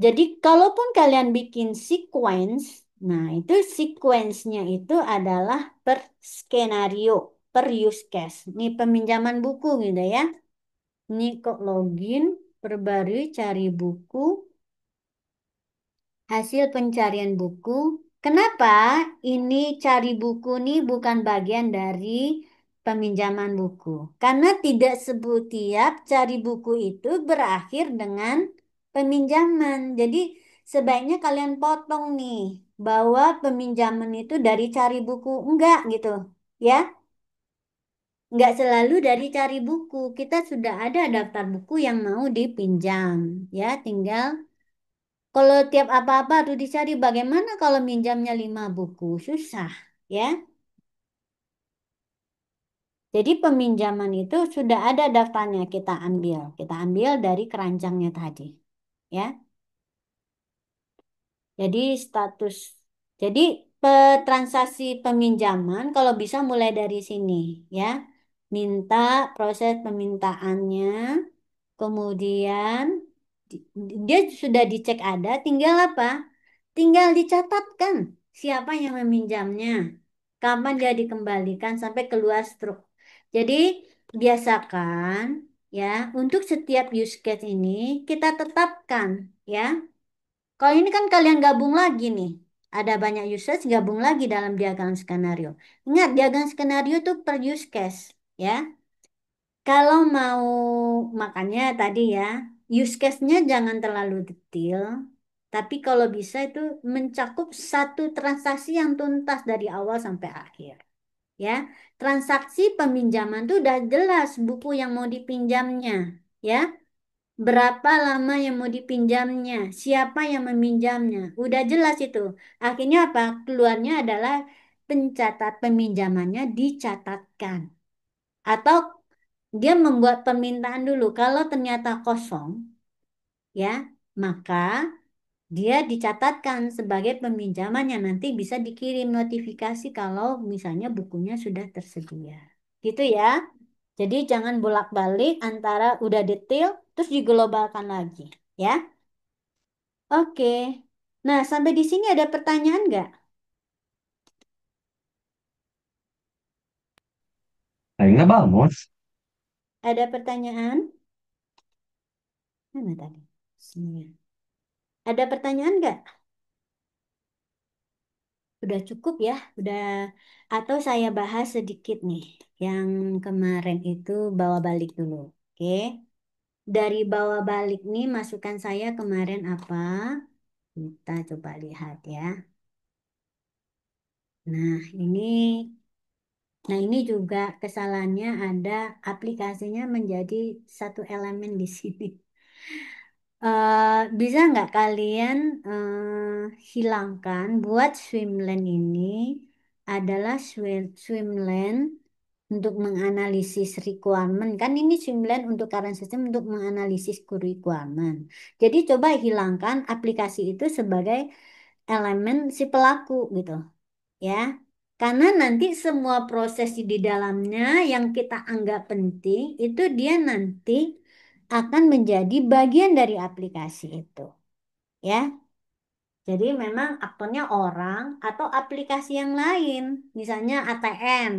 Jadi kalaupun kalian bikin sequence, nah itu sequence-nya itu adalah per skenario, per use case. Ini peminjaman buku gitu ya. Ini kok login. perbarui cari buku, hasil pencarian buku. Kenapa ini cari buku nih bukan bagian dari peminjaman buku? Karena tidak setiap cari buku itu berakhir dengan peminjaman. Jadi sebaiknya kalian potong nih bahwa peminjaman itu dari cari buku. Enggak gitu. Ya, enggak selalu dari cari buku. Kita sudah ada daftar buku yang mau dipinjam. Ya, tinggal kalau tiap apa-apa harus dicari, bagaimana kalau minjamnya 5 buku? Susah, ya. Jadi peminjaman itu sudah ada daftarnya kita ambil. Kita ambil dari keranjangnya tadi, ya. Jadi status, jadi transaksi peminjaman kalau bisa mulai dari sini, ya. Minta proses pemintaannya, kemudian di- dia sudah dicek ada, tinggal apa? Tinggal dicatatkan siapa yang meminjamnya, kapan dia dikembalikan sampai keluar struk. Jadi biasakan ya untuk setiap use case ini kita tetapkan ya. Kalau ini kan kalian gabung lagi nih. Ada banyak users gabung lagi dalam diagram skenario. Ingat diagram skenario itu per use case ya. Kalau mau makanya tadi ya, use case-nya jangan terlalu detail, tapi kalau bisa itu mencakup satu transaksi yang tuntas dari awal sampai akhir. Ya, transaksi peminjaman itu udah jelas buku yang mau dipinjamnya, ya. Berapa lama yang mau dipinjamnya, siapa yang meminjamnya, udah jelas itu. Akhirnya apa? Keluarnya adalah pencatat peminjamannya dicatatkan. Atau dia membuat permintaan dulu. Kalau ternyata kosong, ya, maka dia dicatatkan sebagai peminjaman yang nanti bisa dikirim notifikasi kalau misalnya bukunya sudah tersedia. Gitu ya. Jadi jangan bolak-balik antara udah detail terus diglobalkan lagi, ya. Oke. Nah, sampai di sini ada pertanyaan nggak? Akhirnya bagus. Ada pertanyaan? Mana tadi? Sini. Ada pertanyaan nggak? Udah cukup ya, udah atau saya bahas sedikit nih. Yang kemarin itu bawa balik dulu. Oke. Dari bawa balik nih masukan saya kemarin apa? Kita coba lihat ya. Nah, ini ini juga kesalahannya ada aplikasinya menjadi satu elemen di sini. Bisa nggak kalian hilangkan buat swimlane ini adalah swimlane untuk menganalisis requirement. Kan ini swimlane untuk current system untuk menganalisis requirement. Jadi coba hilangkan aplikasi itu sebagai elemen si pelaku gitu ya. Karena nanti semua proses di dalamnya yang kita anggap penting itu dia nanti akan menjadi bagian dari aplikasi itu, ya. Jadi memang aktornya orang atau aplikasi yang lain, misalnya ATM.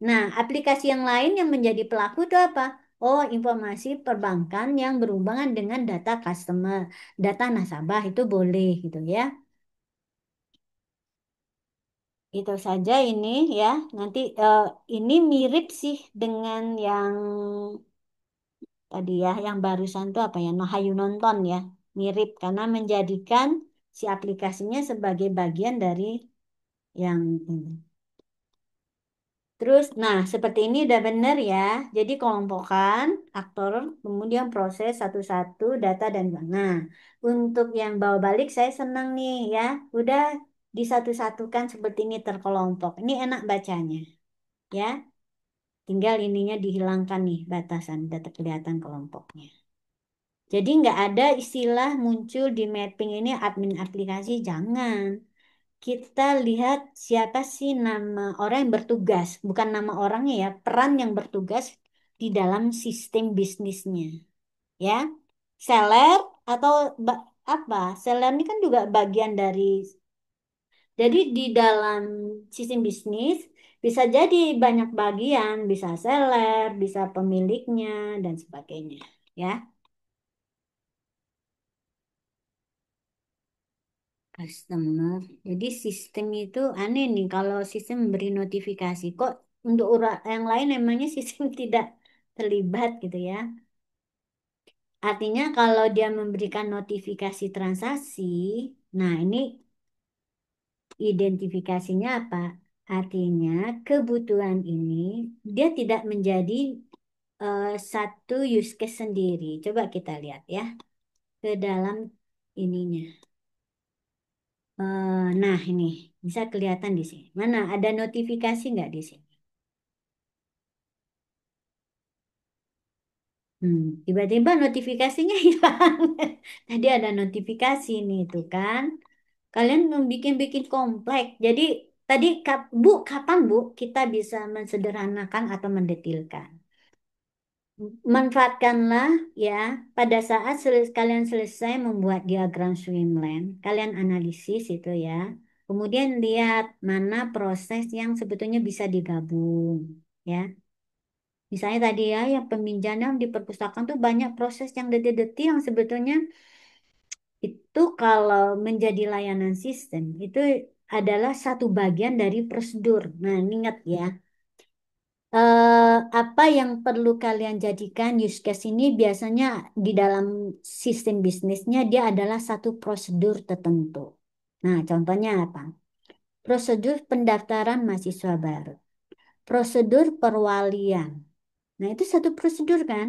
Nah, aplikasi yang lain yang menjadi pelaku itu apa? Oh, informasi perbankan yang berhubungan dengan data customer, data nasabah itu boleh gitu ya. Itu saja ini ya. Nanti ini mirip sih dengan yang tadi ya, yang barusan tuh apa ya, Nohayu nonton ya. Mirip karena menjadikan si aplikasinya sebagai bagian dari yang ini. Terus, nah seperti ini udah benar ya. Jadi kelompokkan aktor, kemudian proses satu-satu data dan nah untuk yang bawa balik saya senang nih ya. Udah disatu-satukan seperti ini terkelompok. Ini enak bacanya ya. Tinggal ininya dihilangkan nih batasan, data kelihatan kelompoknya. Jadi nggak ada istilah muncul di mapping ini admin aplikasi, jangan. Kita lihat siapa sih nama orang yang bertugas, bukan nama orangnya ya, peran yang bertugas di dalam sistem bisnisnya. Ya, seller atau apa? Seller ini kan juga bagian dari, jadi di dalam sistem bisnis bisa jadi banyak bagian, bisa seller, bisa pemiliknya dan sebagainya. Ya. Customer. Jadi sistem itu aneh nih kalau sistem memberi notifikasi. Kok untuk yang lain emangnya sistem tidak terlibat gitu ya. Artinya kalau dia memberikan notifikasi transaksi, nah ini identifikasinya apa? Artinya kebutuhan ini dia tidak menjadi satu use case sendiri. Coba kita lihat ya ke dalam ininya. Nah ini bisa kelihatan di sini. Mana ada notifikasi nggak di sini? Tiba-tiba notifikasinya hilang. Tadi ada notifikasi nih itu kan. Kalian bikin-bikin kompleks. Jadi tadi Bu, kapan Bu kita bisa mensederhanakan atau mendetilkan? Manfaatkanlah ya pada saat kalian selesai membuat diagram swimlane, kalian analisis itu ya. Kemudian lihat mana proses yang sebetulnya bisa digabung ya. Misalnya tadi ya, yang peminjaman di perpustakaan tuh banyak proses yang detil-detil yang sebetulnya itu kalau menjadi layanan sistem itu adalah satu bagian dari prosedur. Nah, ingat ya, apa yang perlu kalian jadikan use case ini biasanya di dalam sistem bisnisnya dia adalah satu prosedur tertentu. Nah, contohnya apa? Prosedur pendaftaran mahasiswa baru, prosedur perwalian. Nah, itu satu prosedur kan,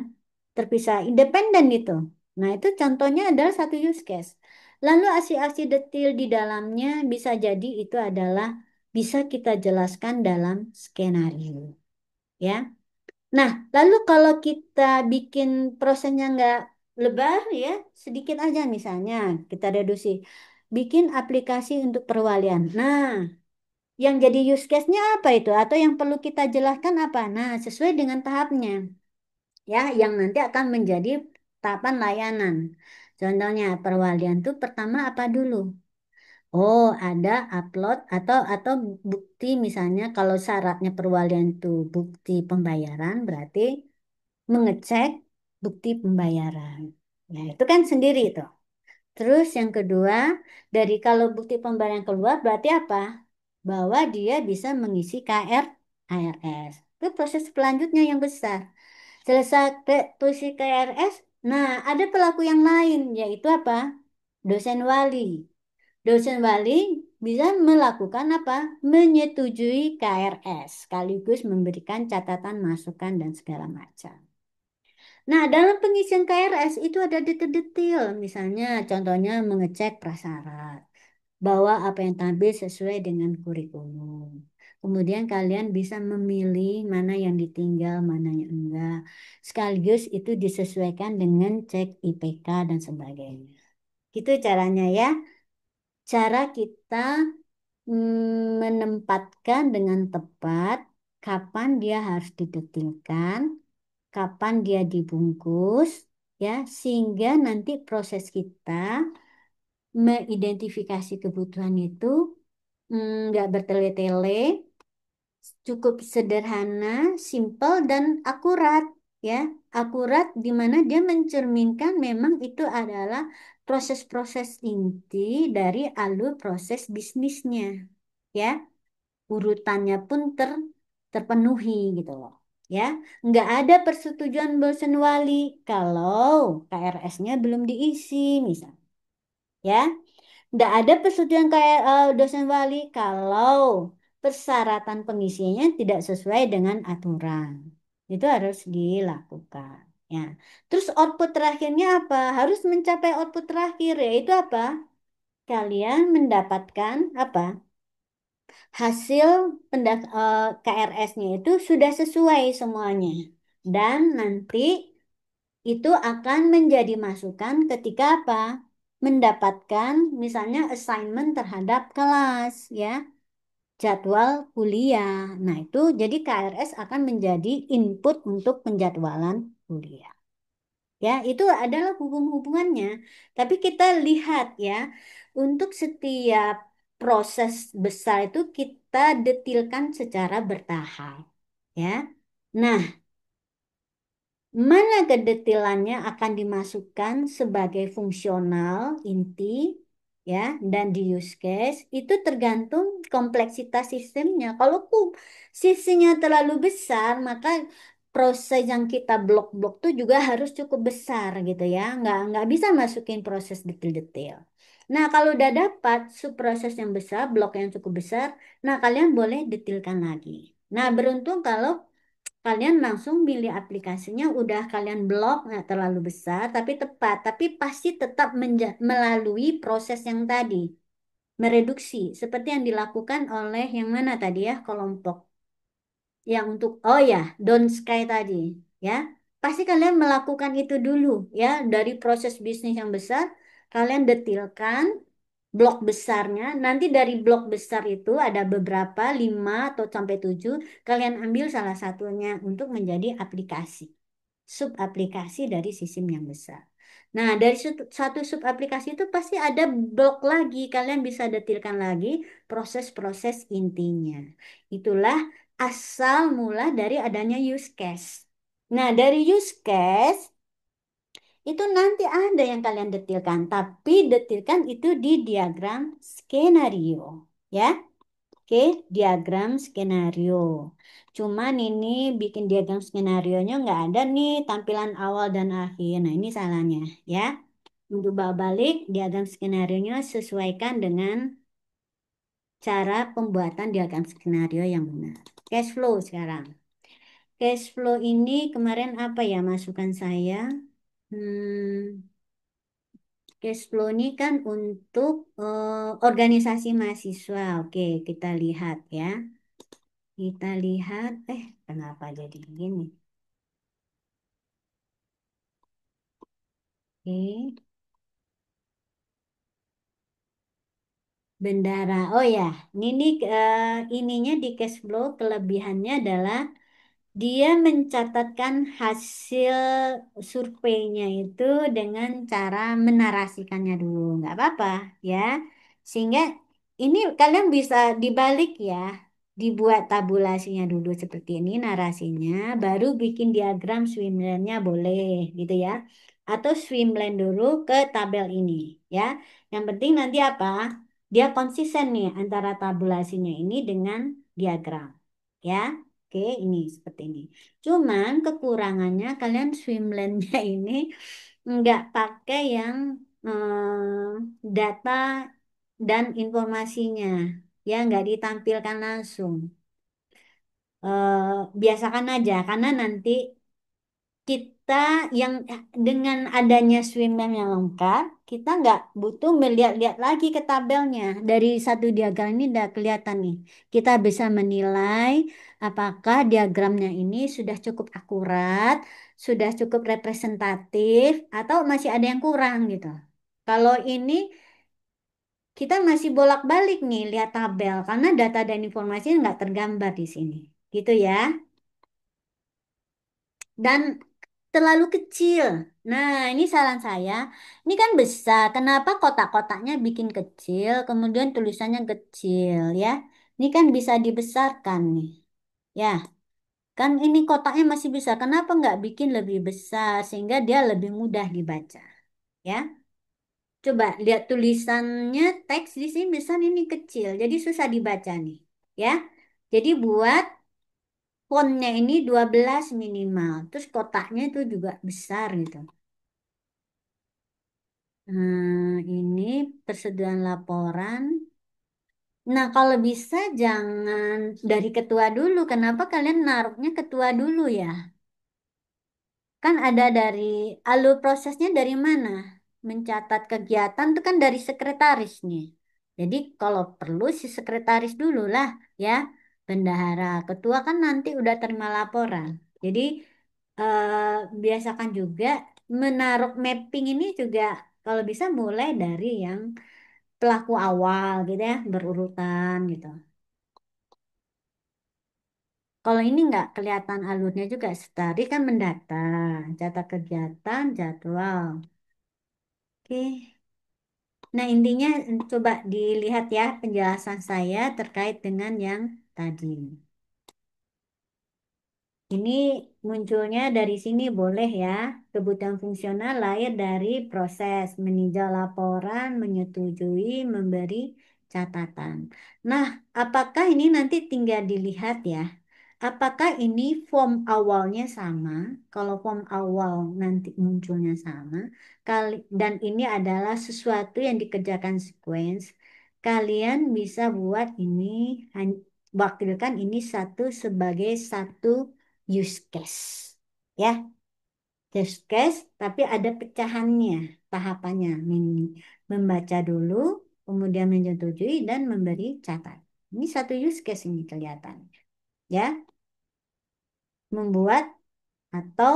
terpisah, independen itu. Nah, itu contohnya adalah satu use case. Lalu aksi-aksi detail di dalamnya bisa jadi itu adalah bisa kita jelaskan dalam skenario, ya. Nah, lalu kalau kita bikin prosesnya nggak lebar, ya, sedikit aja misalnya kita reduksi, bikin aplikasi untuk perwalian. Nah, yang jadi use case-nya apa itu? Atau yang perlu kita jelaskan apa? Nah, sesuai dengan tahapnya ya yang nanti akan menjadi tahapan layanan. Contohnya perwalian itu pertama apa dulu? Oh, ada upload atau bukti misalnya kalau syaratnya perwalian itu bukti pembayaran berarti mengecek bukti pembayaran. Ya, itu kan sendiri itu. Terus yang kedua, dari kalau bukti pembayaran keluar berarti apa? Bahwa dia bisa mengisi KR ARS. Itu proses selanjutnya yang besar. Selesai posisi KRS, nah ada pelaku yang lain, yaitu apa? Dosen wali. Dosen wali bisa melakukan apa? Menyetujui KRS, sekaligus memberikan catatan, masukan, dan segala macam. Nah, dalam pengisian KRS itu ada detail-detail, misalnya contohnya mengecek prasyarat bahwa apa yang tampil sesuai dengan kurikulum. Kemudian kalian bisa memilih mana yang ditinggal, mana yang enggak. Sekaligus itu disesuaikan dengan cek IPK dan sebagainya. Gitu caranya ya. Cara kita menempatkan dengan tepat kapan dia harus didetilkan, kapan dia dibungkus, ya, sehingga nanti proses kita mengidentifikasi kebutuhan itu nggak bertele-tele, cukup sederhana, simpel dan akurat, ya. Akurat di mana dia mencerminkan memang itu adalah proses-proses inti dari alur proses bisnisnya, ya. Urutannya pun terpenuhi gitu loh. Ya, nggak ada persetujuan bosen wali kalau KRS-nya belum diisi, misal. Ya, nggak ada persetujuan kayak dosen wali kalau persyaratan pengisiannya tidak sesuai dengan aturan. Itu harus dilakukan. Ya. Terus output terakhirnya apa? Harus mencapai output terakhir yaitu apa? Kalian mendapatkan apa? Hasil KRS-nya itu sudah sesuai semuanya. Dan nanti itu akan menjadi masukan ketika apa? Mendapatkan misalnya assignment terhadap kelas ya, jadwal kuliah. Nah, itu jadi KRS akan menjadi input untuk penjadwalan kuliah. Ya, itu adalah hubungannya. Tapi kita lihat ya, untuk setiap proses besar itu kita detilkan secara bertahap ya. Nah, mana kedetilannya akan dimasukkan sebagai fungsional inti, ya, dan di use case itu tergantung kompleksitas sistemnya. Kalau sistemnya terlalu besar, maka proses yang kita blok-blok tuh juga harus cukup besar gitu ya. Nggak bisa masukin proses detail-detail. Nah, kalau udah dapat subproses yang besar, blok yang cukup besar, nah kalian boleh detailkan lagi. Nah, beruntung kalau kalian langsung pilih aplikasinya, udah kalian blok nggak terlalu besar, tapi tepat, tapi pasti tetap melalui proses yang tadi, mereduksi, seperti yang dilakukan oleh yang mana tadi ya, kelompok yang untuk, oh ya, Don't Sky tadi, ya. Pasti kalian melakukan itu dulu, ya, dari proses bisnis yang besar, kalian detilkan blok besarnya. Nanti dari blok besar itu ada beberapa, 5 atau sampai 7, kalian ambil salah satunya untuk menjadi aplikasi, sub-aplikasi dari sistem yang besar. Nah, dari satu sub-aplikasi itu pasti ada blok lagi. Kalian bisa detilkan lagi proses-proses intinya. Itulah asal mula dari adanya use case. Nah, dari use case itu nanti ada yang kalian detilkan, tapi detilkan itu di diagram skenario, ya. Oke, diagram skenario. Cuman ini bikin diagram skenarionya nggak ada nih tampilan awal dan akhir. Nah, ini salahnya, ya. Untuk balik diagram skenarionya sesuaikan dengan cara pembuatan diagram skenario yang benar. Cash flow sekarang. Cash flow ini kemarin apa ya masukan saya? Hmm, Cash flow ini kan untuk organisasi mahasiswa. Oke, kita lihat ya. Kita lihat, kenapa jadi begini? Oke, bendara. Oh ya, ini nih, ininya di cash flow kelebihannya adalah dia mencatatkan hasil surveinya itu dengan cara menarasikannya dulu. Nggak apa-apa ya. Sehingga ini kalian bisa dibalik ya. Dibuat tabulasinya dulu seperti ini narasinya. Baru bikin diagram swimlane-nya boleh gitu ya. Atau swimlane dulu ke tabel ini ya. Yang penting nanti apa? Dia konsisten nih antara tabulasinya ini dengan diagram. Ya. Oke, ini seperti ini. Cuman kekurangannya kalian swimlane-nya ini nggak pakai yang data dan informasinya, ya nggak ditampilkan langsung. Biasakan aja, karena nanti kita yang dengan adanya swimlane yang lengkap, kita nggak butuh melihat-lihat lagi ke tabelnya. Dari satu diagram ini udah kelihatan nih. Kita bisa menilai apakah diagramnya ini sudah cukup akurat, sudah cukup representatif, atau masih ada yang kurang gitu. Kalau ini kita masih bolak-balik nih lihat tabel karena data dan informasi nggak tergambar di sini. Gitu ya. Dan terlalu kecil. Nah, ini saran saya. Ini kan besar. Kenapa kotak-kotaknya bikin kecil, kemudian tulisannya kecil ya? Ini kan bisa dibesarkan nih. Ya, kan ini kotaknya masih bisa. Kenapa nggak bikin lebih besar sehingga dia lebih mudah dibaca? Ya, coba lihat tulisannya teks di sini besar ini kecil, jadi susah dibaca nih. Ya, jadi buat fontnya ini 12 minimal. Terus kotaknya itu juga besar gitu. Ini persediaan laporan. Nah, kalau bisa jangan dari ketua dulu. Kenapa kalian naruhnya ketua dulu ya? Kan ada dari alur prosesnya dari mana? Mencatat kegiatan itu kan dari sekretaris nih. Jadi kalau perlu si sekretaris dulu lah ya. Bendahara, ketua kan nanti udah terima laporan. Jadi biasakan juga menaruh mapping ini juga kalau bisa mulai dari yang pelaku awal gitu ya, berurutan gitu. Kalau ini nggak kelihatan alurnya juga, tadi kan mendata, catat kegiatan, jadwal. Oke. Nah, intinya coba dilihat ya penjelasan saya terkait dengan yang tadi. Ini munculnya dari sini boleh ya. Kebutuhan fungsional lahir dari proses meninjau laporan, menyetujui, memberi catatan. Nah, apakah ini nanti tinggal dilihat ya? Apakah ini form awalnya sama? Kalau form awal nanti munculnya sama, dan ini adalah sesuatu yang dikerjakan sequence, kalian bisa buat ini, wakilkan ini satu sebagai satu use case. Ya, use case, tapi ada pecahannya, tahapannya. Membaca dulu, kemudian menyetujui, dan memberi catatan. Ini satu use case ini kelihatan. Ya, membuat atau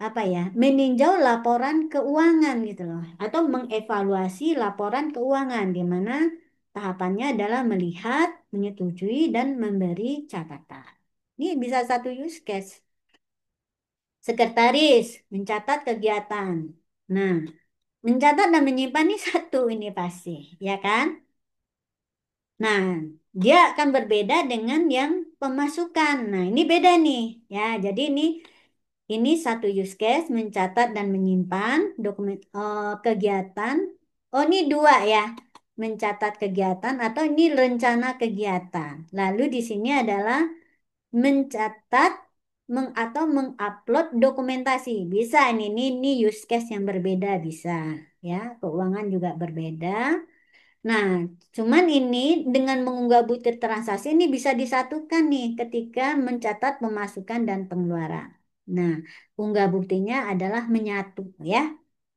apa ya, meninjau laporan keuangan gitu loh, atau mengevaluasi laporan keuangan di mana tahapannya adalah melihat, menyetujui, dan memberi catatan. Ini bisa satu use case. Sekretaris mencatat kegiatan. Nah, mencatat dan menyimpan ini satu ini pasti, ya kan? Nah, dia akan berbeda dengan yang pemasukan. Nah, ini beda nih, ya. Jadi ini satu use case mencatat dan menyimpan dokumen kegiatan. Oh, ini dua ya. Mencatat kegiatan atau ini rencana kegiatan. Lalu di sini adalah mencatat atau mengupload dokumentasi. Bisa ini use case yang berbeda bisa ya. Keuangan juga berbeda. Nah, cuman ini dengan mengunggah butir transaksi ini bisa disatukan nih ketika mencatat pemasukan dan pengeluaran. Nah, unggah buktinya adalah menyatu ya.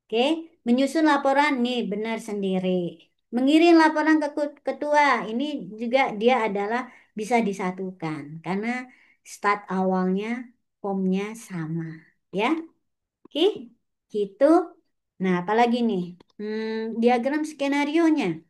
Oke, menyusun laporan nih benar sendiri. Mengirim laporan ke ketua ini juga dia adalah bisa disatukan karena start awalnya formnya sama ya. Oke, gitu. Nah, apalagi nih? Diagram skenario-nya.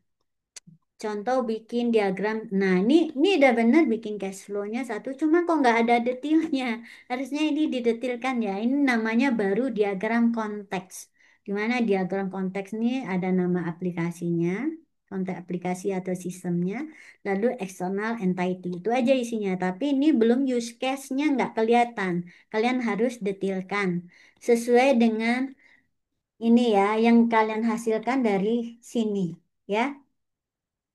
Contoh bikin diagram. Nah, ini udah bener bikin cash flow-nya satu, cuma kok nggak ada detailnya. Harusnya ini didetilkan ya. Ini namanya baru diagram konteks. Di mana diagram konteks ini ada nama aplikasinya, konteks aplikasi atau sistemnya, lalu external entity itu aja isinya. Tapi ini belum use case-nya nggak kelihatan. Kalian harus detilkan sesuai dengan ini ya yang kalian hasilkan dari sini ya.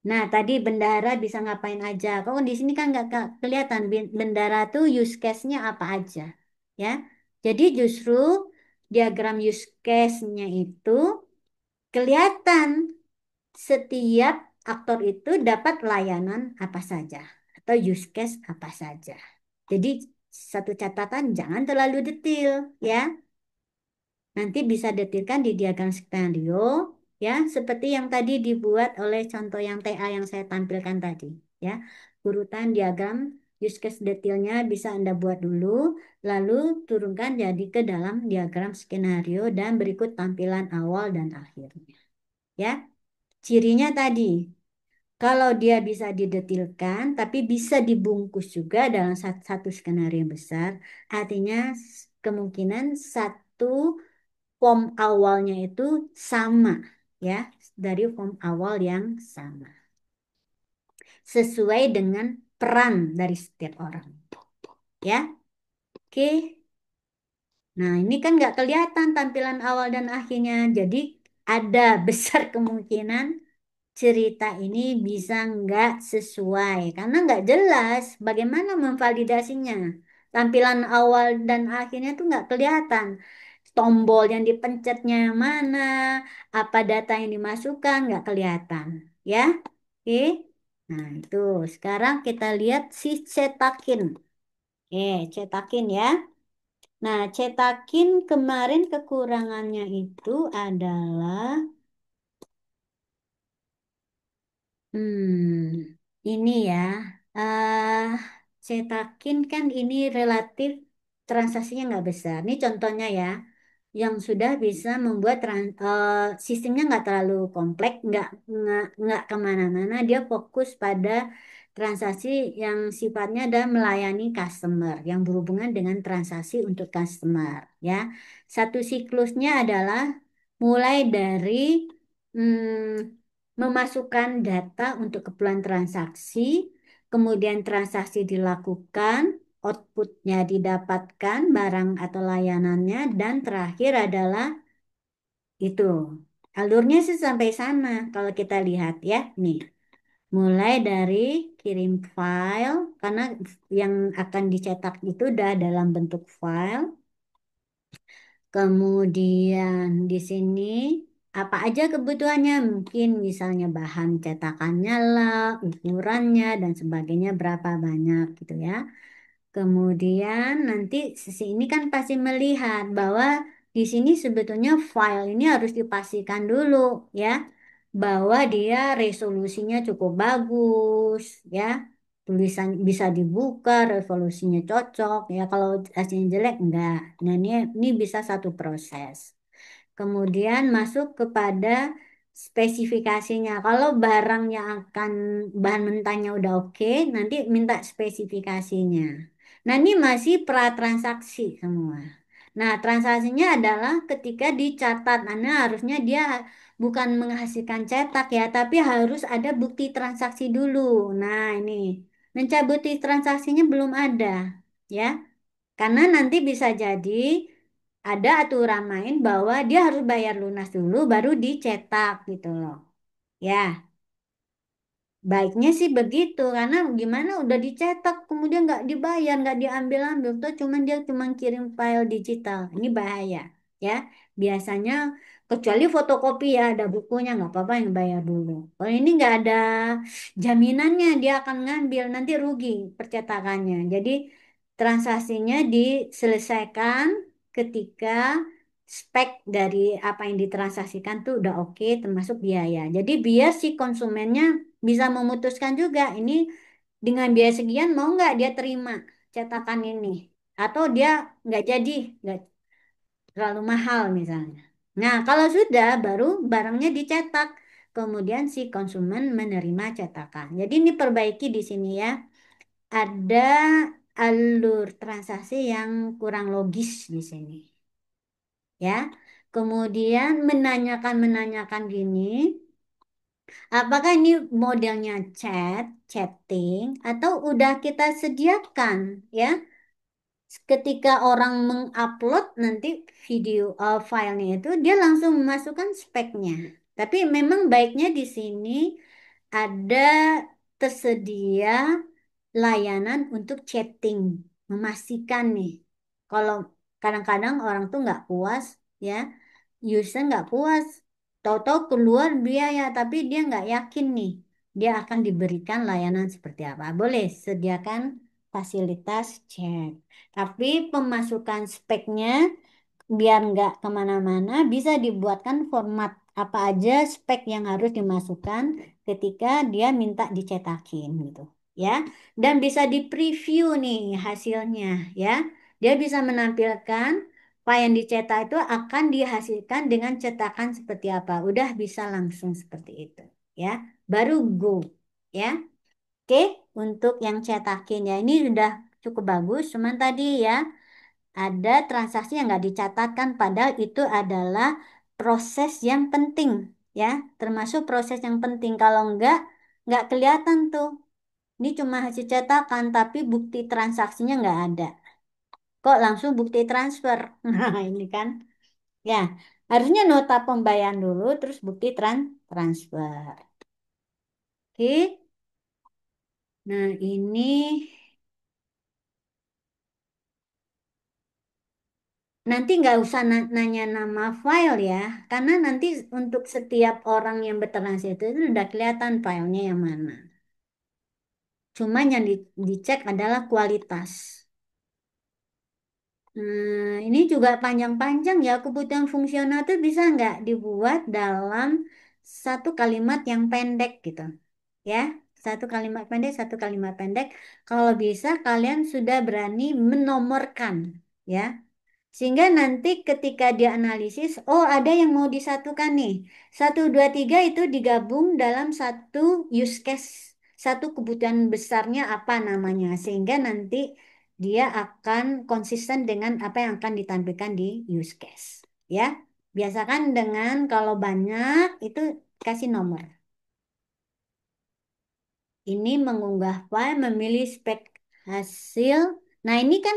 Nah, tadi bendara bisa ngapain aja. Kok di sini kan nggak kelihatan bendara tuh use case-nya apa aja, ya. Jadi justru diagram use case-nya itu kelihatan setiap aktor itu dapat layanan apa saja atau use case apa saja. Jadi satu catatan jangan terlalu detail, ya. Nanti bisa detilkan di diagram skenario ya, seperti yang tadi dibuat oleh contoh yang TA yang saya tampilkan tadi ya. Urutan diagram use case detailnya bisa Anda buat dulu, lalu turunkan jadi ke dalam diagram skenario dan berikut tampilan awal dan akhirnya. Ya, cirinya tadi kalau dia bisa didetilkan tapi bisa dibungkus juga dalam satu skenario yang besar, artinya kemungkinan satu form awalnya itu sama ya, dari form awal yang sama sesuai dengan peran dari setiap orang ya. Oke, nah ini kan nggak kelihatan tampilan awal dan akhirnya, jadi ada besar kemungkinan cerita ini bisa nggak sesuai karena nggak jelas bagaimana memvalidasinya. Tampilan awal dan akhirnya tuh nggak kelihatan. Tombol yang dipencetnya yang mana, apa data yang dimasukkan nggak kelihatan, ya. Oke. Nah, itu. Sekarang kita lihat si cetakin. Oke, cetakin ya. Nah, cetakin kemarin kekurangannya itu adalah ini ya, eh cetakin kan ini relatif transaksinya nggak besar. Ini contohnya ya, yang sudah bisa membuat sistemnya nggak terlalu kompleks, nggak kemana-mana. Dia fokus pada transaksi yang sifatnya dan melayani customer, yang berhubungan dengan transaksi untuk customer. Ya, satu siklusnya adalah mulai dari memasukkan data untuk keperluan transaksi, kemudian transaksi dilakukan, outputnya didapatkan, barang atau layanannya, dan terakhir adalah itu. Alurnya sih sampai sana kalau kita lihat ya. Nih, mulai dari kirim file, karena yang akan dicetak itu udah dalam bentuk file. Kemudian di sini apa aja kebutuhannya? Mungkin misalnya bahan cetakannya lah, ukurannya dan sebagainya berapa banyak gitu ya. Kemudian nanti sisi ini kan pasti melihat bahwa di sini sebetulnya file ini harus dipastikan dulu ya bahwa dia resolusinya cukup bagus ya. Tulisan bisa dibuka, resolusinya cocok ya. Kalau hasilnya jelek enggak. Nah, ini bisa satu proses. Kemudian masuk kepada spesifikasinya. Kalau barang yang akan bahan mentahnya udah oke, nanti minta spesifikasinya. Nah, ini masih pratransaksi semua. Nah, transaksinya adalah ketika dicatat. Nah, harusnya dia bukan menghasilkan cetak ya, tapi harus ada bukti transaksi dulu. Nah, ini mencabut transaksinya belum ada ya. Karena nanti bisa jadi ada aturan main bahwa dia harus bayar lunas dulu baru dicetak gitu loh. Ya, baiknya sih begitu karena gimana udah dicetak kemudian nggak dibayar, nggak diambil-ambil tuh cuman dia cuma kirim file digital. Ini bahaya ya. Biasanya kecuali fotokopi ya ada bukunya nggak apa-apa yang bayar dulu. Kalau ini nggak ada jaminannya dia akan ngambil nanti rugi percetakannya. Jadi transaksinya diselesaikan ketika spek dari apa yang ditransaksikan tuh udah oke termasuk biaya. Jadi biar si konsumennya bisa memutuskan juga ini dengan biaya sekian mau nggak dia terima cetakan ini atau dia nggak jadi nggak terlalu mahal misalnya. Nah kalau sudah baru barangnya dicetak kemudian si konsumen menerima cetakan. Jadi ini perbaiki di sini ya ada alur transaksi yang kurang logis di sini ya. Kemudian menanyakan gini. Apakah ini modelnya chatting, atau udah kita sediakan ya? Ketika orang mengupload nanti video filenya itu dia langsung memasukkan speknya. Tapi memang baiknya di sini ada tersedia layanan untuk chatting, memastikan nih. Kalau kadang-kadang orang tuh nggak puas ya user nggak puas, tahu-tahu keluar biaya, tapi dia nggak yakin nih, dia akan diberikan layanan seperti apa. Boleh sediakan fasilitas chat, tapi pemasukan speknya biar nggak kemana-mana, bisa dibuatkan format apa aja spek yang harus dimasukkan ketika dia minta dicetakin gitu ya. Dan bisa di preview nih hasilnya ya. Dia bisa menampilkan file yang dicetak itu akan dihasilkan dengan cetakan seperti apa. Udah bisa langsung seperti itu ya. Baru go ya. Oke, untuk yang cetakin ya ini sudah cukup bagus. Cuman tadi ya ada transaksi yang nggak dicatatkan, padahal itu adalah proses yang penting, ya, termasuk proses yang penting. Kalau nggak kelihatan tuh. Ini cuma hasil cetakan, tapi bukti transaksinya nggak ada. Kok langsung bukti transfer? Nah, ini kan, ya, harusnya nota pembayaran dulu, terus bukti transfer. Oke, nah ini nanti nggak usah nanya nama file ya, karena nanti untuk setiap orang yang bertransaksi itu udah kelihatan filenya yang mana. Cuma yang dicek adalah kualitas. Ini juga panjang-panjang ya, kebutuhan fungsional itu bisa nggak dibuat dalam satu kalimat yang pendek gitu. Ya, satu kalimat pendek, satu kalimat pendek. Kalau bisa kalian sudah berani menomorkan. Ya, sehingga nanti ketika dia analisis, oh ada yang mau disatukan nih. Satu, dua, tiga itu digabung dalam satu use case, satu kebutuhan besarnya apa namanya. Sehingga nanti dia akan konsisten dengan apa yang akan ditampilkan di use case. Ya, biasakan dengan kalau banyak itu kasih nomor. Ini mengunggah file, memilih spek hasil. Nah, ini kan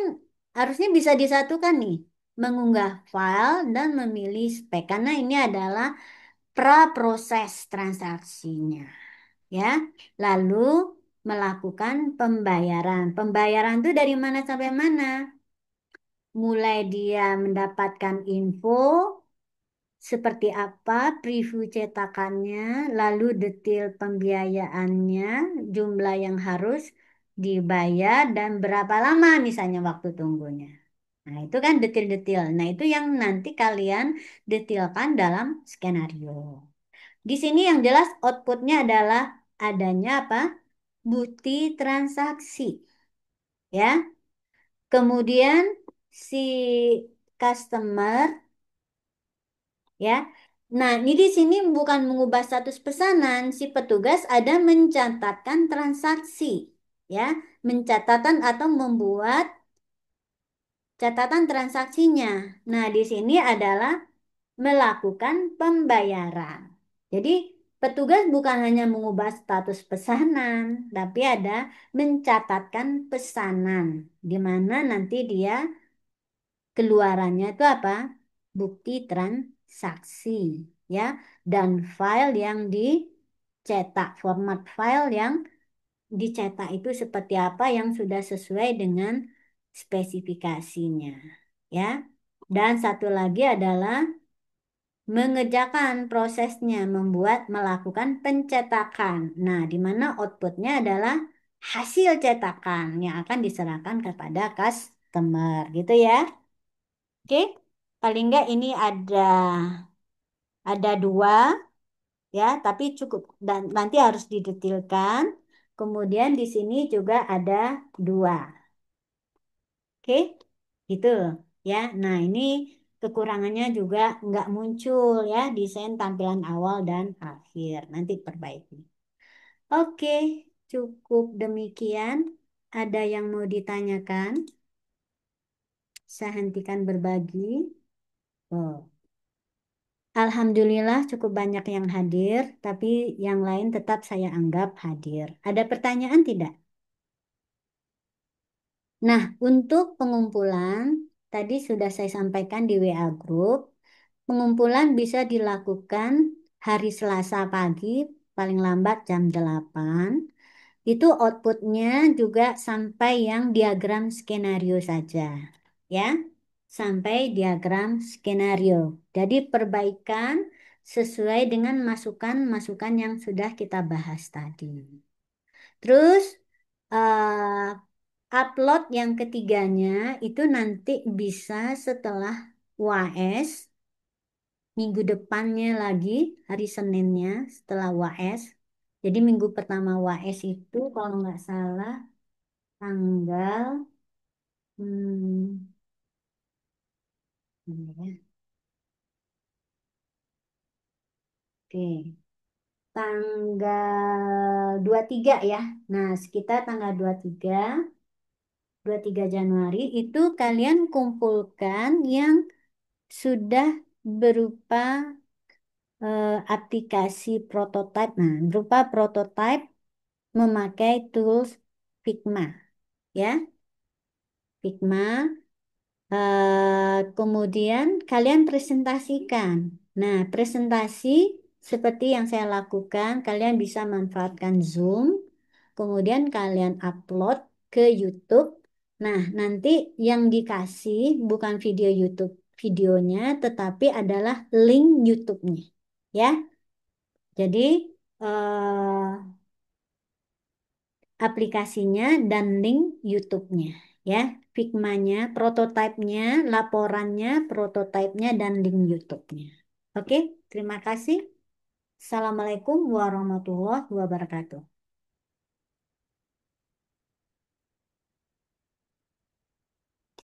harusnya bisa disatukan nih. Mengunggah file dan memilih spek. Karena ini adalah pra-proses transaksinya. Ya, lalu melakukan pembayaran. Pembayaran itu dari mana sampai mana? Mulai dia mendapatkan info, seperti apa preview cetakannya, lalu detail pembiayaannya, jumlah yang harus dibayar, dan berapa lama misalnya waktu tunggunya. Nah, itu kan detail-detail. Nah, itu yang nanti kalian detailkan dalam skenario. Di sini yang jelas outputnya adalah adanya apa? Bukti transaksi, ya. Kemudian si customer, ya. Nah, ini di sini bukan mengubah status pesanan, si petugas ada mencatatkan transaksi, ya, mencatatkan atau membuat catatan transaksinya. Nah, di sini adalah melakukan pembayaran. Jadi, petugas bukan hanya mengubah status pesanan, tapi ada mencatatkan pesanan, di mana nanti dia keluarannya itu apa? Bukti transaksi, ya, dan file yang dicetak, format file yang dicetak itu seperti apa yang sudah sesuai dengan spesifikasinya, ya. Dan satu lagi adalah mengerjakan prosesnya, melakukan pencetakan. Nah, di mana outputnya adalah hasil cetakan yang akan diserahkan kepada customer, gitu ya. Oke, paling enggak ini ada dua, ya, tapi cukup dan nanti harus didetilkan. Kemudian di sini juga ada dua, oke, gitu ya. Nah, ini kekurangannya juga nggak muncul ya, desain tampilan awal dan akhir. Nanti perbaiki. Oke, cukup demikian. Ada yang mau ditanyakan? Saya hentikan berbagi. Oh. Alhamdulillah cukup banyak yang hadir, tapi yang lain tetap saya anggap hadir. Ada pertanyaan tidak? Nah, untuk pengumpulan, tadi sudah saya sampaikan di WA Group, pengumpulan bisa dilakukan hari Selasa pagi, paling lambat jam 8. Itu outputnya juga sampai yang diagram skenario saja, ya. Sampai diagram skenario. Jadi perbaikan sesuai dengan masukan-masukan yang sudah kita bahas tadi. Terus eh, upload yang ketiganya itu nanti bisa setelah UAS, minggu depannya lagi, hari Seninnya setelah UAS. Jadi minggu pertama UAS itu kalau nggak salah tanggal hmm, mana ya? Oke, tanggal 23 ya. Nah, sekitar tanggal 23 Januari itu kalian kumpulkan yang sudah berupa aplikasi prototipe. Nah, berupa prototipe memakai tools Figma, ya. Figma. Kemudian kalian presentasikan. Nah, presentasi seperti yang saya lakukan, kalian bisa manfaatkan Zoom, kemudian kalian upload ke YouTube. Nah, nanti yang dikasih bukan video YouTube videonya, tetapi adalah link YouTube-nya. Ya, jadi eh, aplikasinya dan link YouTube-nya, ya. Figma-nya, prototipenya, laporannya, prototipenya, dan link YouTube-nya. Oke, terima kasih. Assalamualaikum warahmatullahi wabarakatuh.